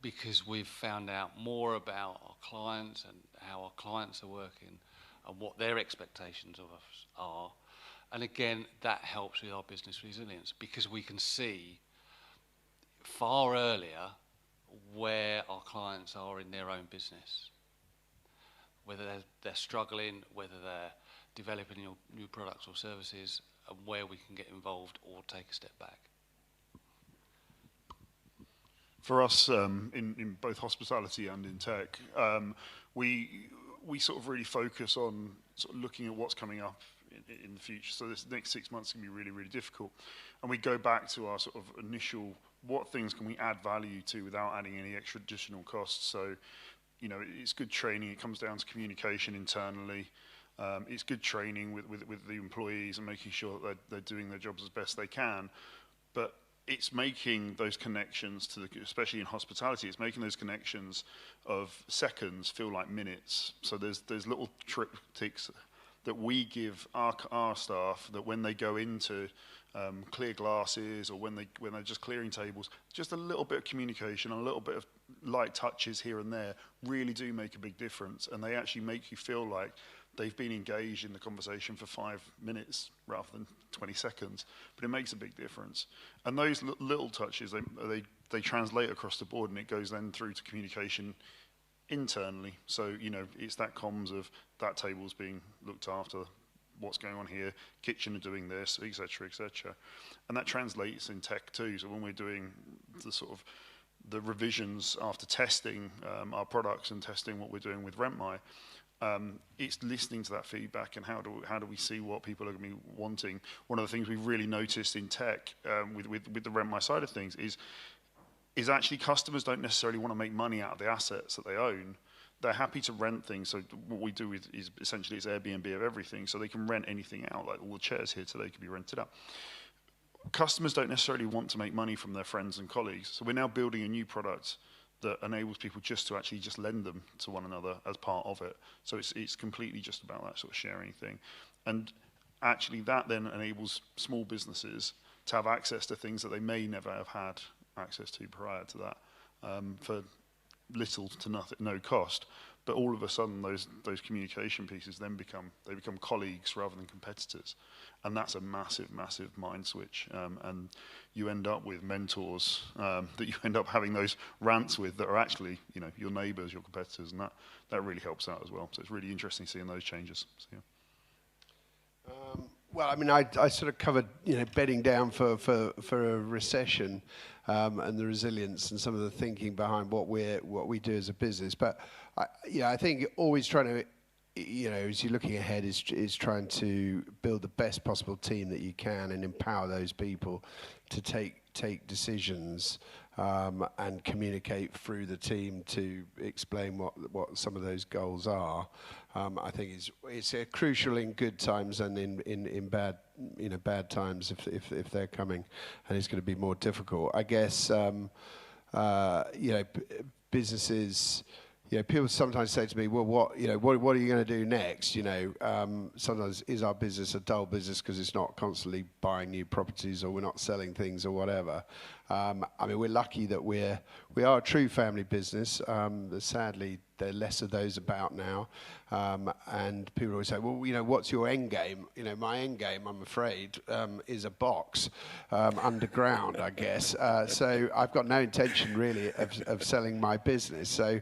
D: because we've found out more about our clients and how our clients are working and what their expectations of us are. And again, that helps with our business resilience, because we can see far earlier where our clients are in their own business, whether they're struggling, whether they're developing new products or services, and where we can get involved or take a step back.
B: For us, in both hospitality and in tech, we sort of really focus on sort of looking at what's coming up in the future. So this next 6 months can be really, really difficult. And we go back to our sort of initial, what things can we add value to without adding any extra additional costs? So, you know, it's good training. It comes down to communication internally. It's good training with the employees and making sure that they're doing their jobs as best they can. But it's making those connections to especially in hospitality, it's making those connections of seconds feel like minutes. So there's little tricks that we give our staff, that when they go into clear glasses, or when they're just clearing tables, just a little bit of communication, a little bit of light touches here and there really do make a big difference, and they actually make you feel like they've been engaged in the conversation for 5 minutes rather than 20 seconds, but it makes a big difference. And those little touches, they translate across the board, and it goes then through to communication internally. So, you know, it's that comms of that table's being looked after, what's going on here, kitchen are doing this, etc., etc. And that translates in tech too. So when we're doing the sort of the revisions after testing our products and testing what we're doing with RentMty, it's listening to that feedback and how do we see what people are going to be wanting. One of the things we've really noticed in tech with the RentMty side of things is actually customers don't necessarily want to make money out of the assets that they own. They're happy to rent things. So what we do is essentially it's Airbnb of everything, so they can rent anything out. Like all the chairs here today could be rented out. Customers don't necessarily want to make money from their friends and colleagues. So we're now building a new product that enables people just to actually just lend them to one another as part of it. So it's completely just about that sort of sharing thing. And actually that then enables small businesses to have access to things that they may never have had access to prior to that, for little to nothing, no cost. But all of a sudden those communication pieces then become colleagues rather than competitors. And that's a massive, massive mind switch. And you end up with mentors that you end up having those rants with that are actually, you know, your neighbours, your competitors, and that really helps out as well. So it's really interesting seeing those changes. So, yeah.
C: Well, I mean, I sort of covered, you know, bedding down for a recession and the resilience and some of the thinking behind what we do as a business. But I think always trying to you know, as you're looking ahead, is trying to build the best possible team that you can and empower those people to take decisions and communicate through the team to explain what some of those goals are. I think it's crucial in good times and in bad times if they're coming, and it's going to be more difficult. I guess businesses. People sometimes say to me, "Well, what are you going to do next?" Sometimes is our business a dull business because it's not constantly buying new properties, or we're not selling things, or whatever. We're lucky that we are a true family business. Sadly, there are less of those about now, and people always say, "Well, what's your end game?" My end game, I'm afraid, is a box underground, I guess. So I've got no intention really of selling my business. So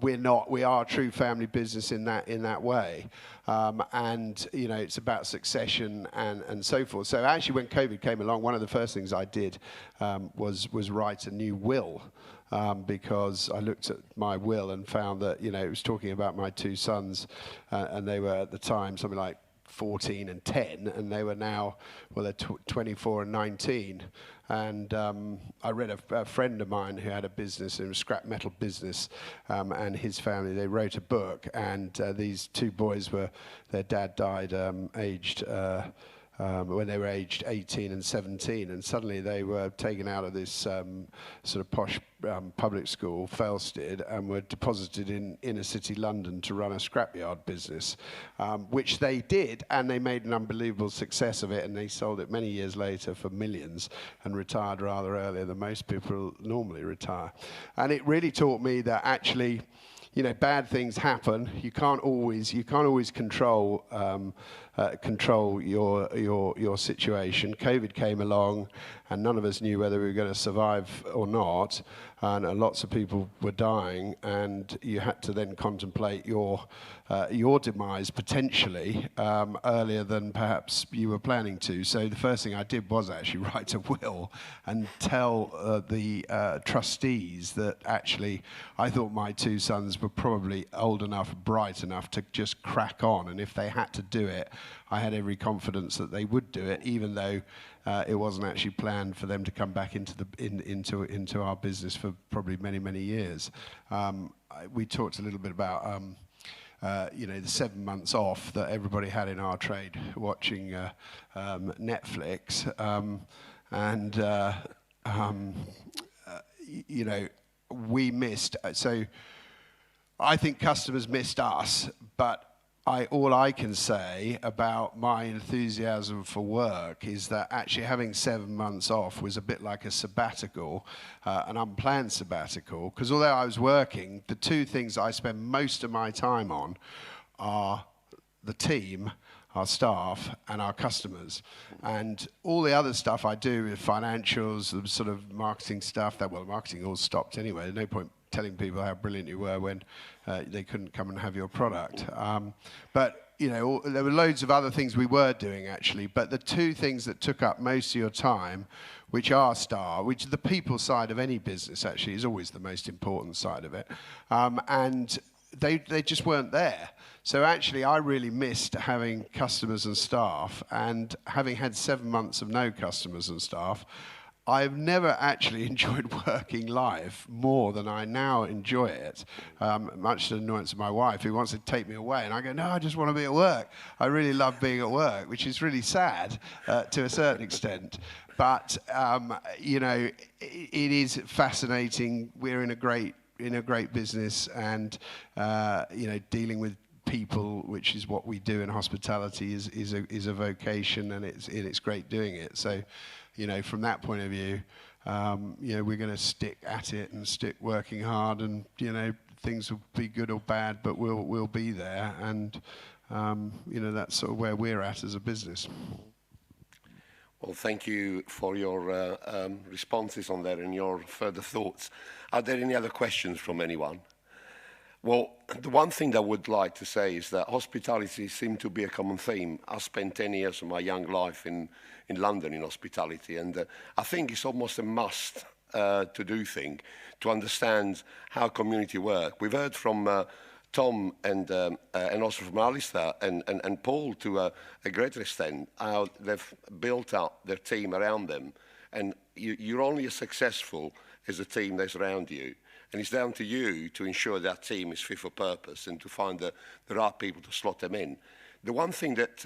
C: we are a true family business in that way, and it's about succession and so forth. So actually, when COVID came along, one of the first things I did was write a new will. Because I looked at my will and found that, it was talking about my two sons, and they were at the time something like 14 and 10, and they were now, they're 24 and 19. And I read a friend of mine who had a business, a scrap metal business, and his family, they wrote a book, and these two boys their dad died aged when they were aged 18 and 17, and suddenly they were taken out of this sort of posh public school, Felsted, and were deposited in inner city London to run a scrapyard business, which they did, and they made an unbelievable success of it, and they sold it many years later for millions and retired rather earlier than most people normally retire. And it really taught me that actually, bad things happen. You can't always control your situation. COVID came along, and none of us knew whether we were going to survive or not. And lots of people were dying, and you had to then contemplate your demise potentially earlier than perhaps you were planning to. So the first thing I did was actually write a will and tell the trustees that actually I thought my two sons were probably old enough, bright enough to just crack on, and if they had to do it, I had every confidence that they would do it, even though it wasn't actually planned for them to come back into our business for probably many years. We talked a little bit about the 7 months off that everybody had in our trade watching Netflix, we missed. So I think customers missed us, but all I can say about my enthusiasm for work is that actually having 7 months off was a bit like a sabbatical, an unplanned sabbatical, because although I was working, the two things I spend most of my time on are the team, our staff, and our customers. And all the other stuff I do with financials, the sort of marketing stuff, marketing all stopped anyway. There's no point telling people how brilliant you were when they couldn't come and have your product. But there were loads of other things we were doing actually, but the two things that took up most of your time, which are which the people side of any business actually is always the most important side of it, and they just weren't there. So actually I really missed having customers and staff, and having had 7 months of no customers and staff, I've never actually enjoyed working live more than I now enjoy it, much to the annoyance of my wife, who wants to take me away. And I go, no, I just want to be at work. I really love being at work, which is really sad to a certain extent. But, it is fascinating. We're in a great business, and, dealing with people, which is what we do in hospitality, is a vocation, and it's great doing it. So, from that point of view, we're going to stick at it and stick working hard, and things will be good or bad, but we'll be there, and that's sort of where we're at as a business.
A: Well, thank you for your responses on that and your further thoughts. Are there any other questions from anyone? Well, the one thing I would like to say is that hospitality seemed to be a common theme. I spent 10 years of my young life in London in hospitality, and I think it's almost a must to do thing to understand how community work. We've heard from Tom and also from Allistair and Paul to a greater extent, how they've built up their team around them. And you're only as successful as the team that's around you. And it's down to you to ensure that team is fit for purpose and to find the right people to slot them in. The one thing that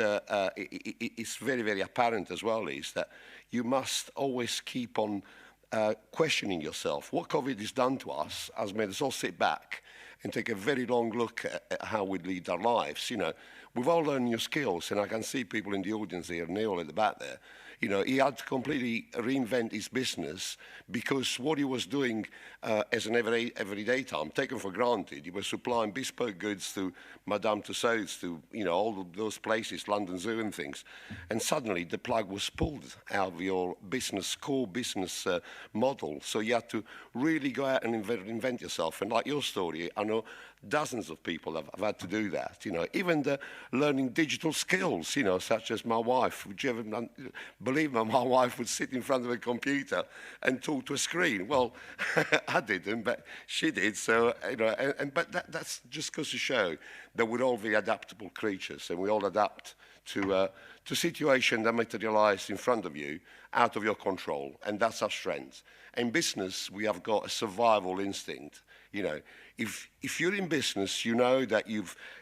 A: is very, very apparent as well is that you must always keep on questioning yourself. What COVID has done to us has made us all sit back and take a very long look at how we lead our lives. You know, we've all learned new skills, and I can see people in the audience here, Neil at the back there. You know, he had to completely reinvent his business because what he was doing as an everyday time, taken for granted, he was supplying bespoke goods to Madame Tussauds, to, you know, all of those places, London Zoo and things. And suddenly the plug was pulled out of your business, core business model. So you had to really go out and invent yourself. And like your story, I know dozens of people have had to do that, you know, even the learning digital skills, you know, such as my wife. Would you ever believe me, my wife would sit in front of a computer and talk to a screen? Well, I didn't, but she did. So, you know, but that's just goes to show that we're all very adaptable creatures, and we all adapt to situations that materialize in front of you, out of your control, and that's our strength. In business, we have got a survival instinct. You know, if you're in business, you know that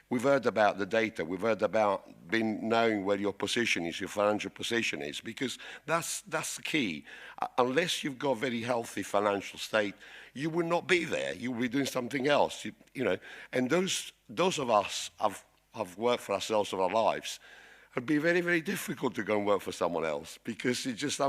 A: we've heard about the data, we've heard about knowing where your position is, your financial position is, because that's the key. Unless you've got a very healthy financial state, you will not be there. You will be doing something else. You know, and those of us have worked for ourselves all our lives. It'd be very, very difficult to go and work for someone else because it's just,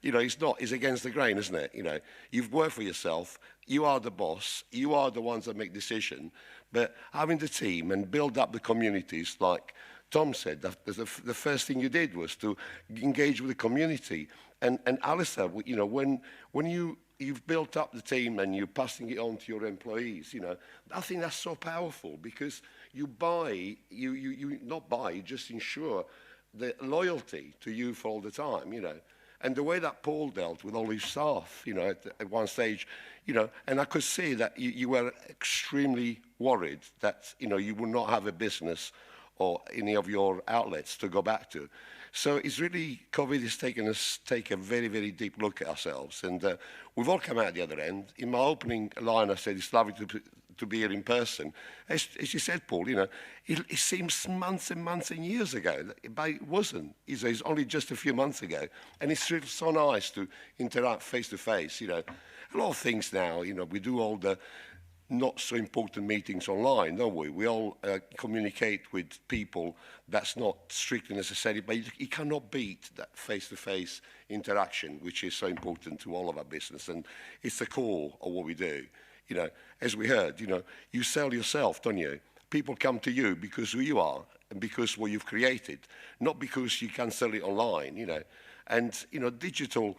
A: you know, it's against the grain, isn't it? You know, you've worked for yourself, you are the boss, you are the ones that make decisions, but having the team and build up the communities, like Tom said, the first thing you did was to engage with the community. And Allistair, you know, when you've built up the team and you're passing it on to your employees, you know, I think that's so powerful because you just ensure the loyalty to you for all the time, you know. And the way that Paul dealt with all his staff, you know, at one stage, you know, and I could see that you were extremely worried that, you know, you would not have a business or any of your outlets to go back to. So it's really, COVID has taken us take a very, very deep look at ourselves. And we've all come out the other end. In my opening line, I said, it's lovely to be here in person. As you said, Paul, you know, it seems months and months and years ago, but it wasn't. It's only just a few months ago. And it's really so nice to interact face to face, you know. A lot of things now, you know, we do all the not so important meetings online, don't we? We all communicate with people. That's not strictly necessary, but you cannot beat that face-to-face interaction, which is so important to all of our business, and it's the core of what we do. You know, as we heard, you know, you sell yourself, don't you? People come to you because who you are and because what you've created, not because you can sell it online, you know. And, you know, digital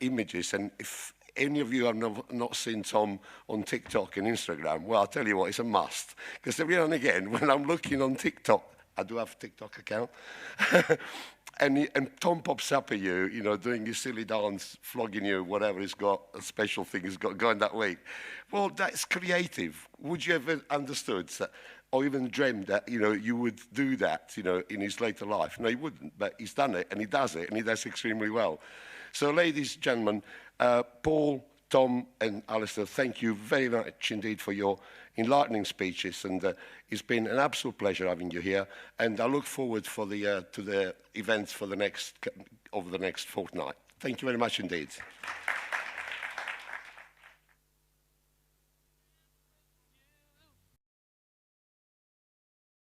A: images, and if any of you have not seen Tom on TikTok and Instagram, well, I'll tell you what, it's a must. Because every now and again, when I'm looking on TikTok, I do have a TikTok account, and Tom pops up at you, you know, doing his silly dance, flogging you, whatever he's got, a special thing he's got going that week. Well, that's creative. Would you ever understood that, or even dreamed that, you know, you would do that, you know, in his later life? No, he wouldn't, but he's done it, and he does it, and he does extremely well. So, ladies and gentlemen, Paul, Tom, and Allistair, thank you very much indeed for your enlightening speeches, and it's been an absolute pleasure having you here. And I look forward to the events for over the next fortnight. Thank you very much indeed.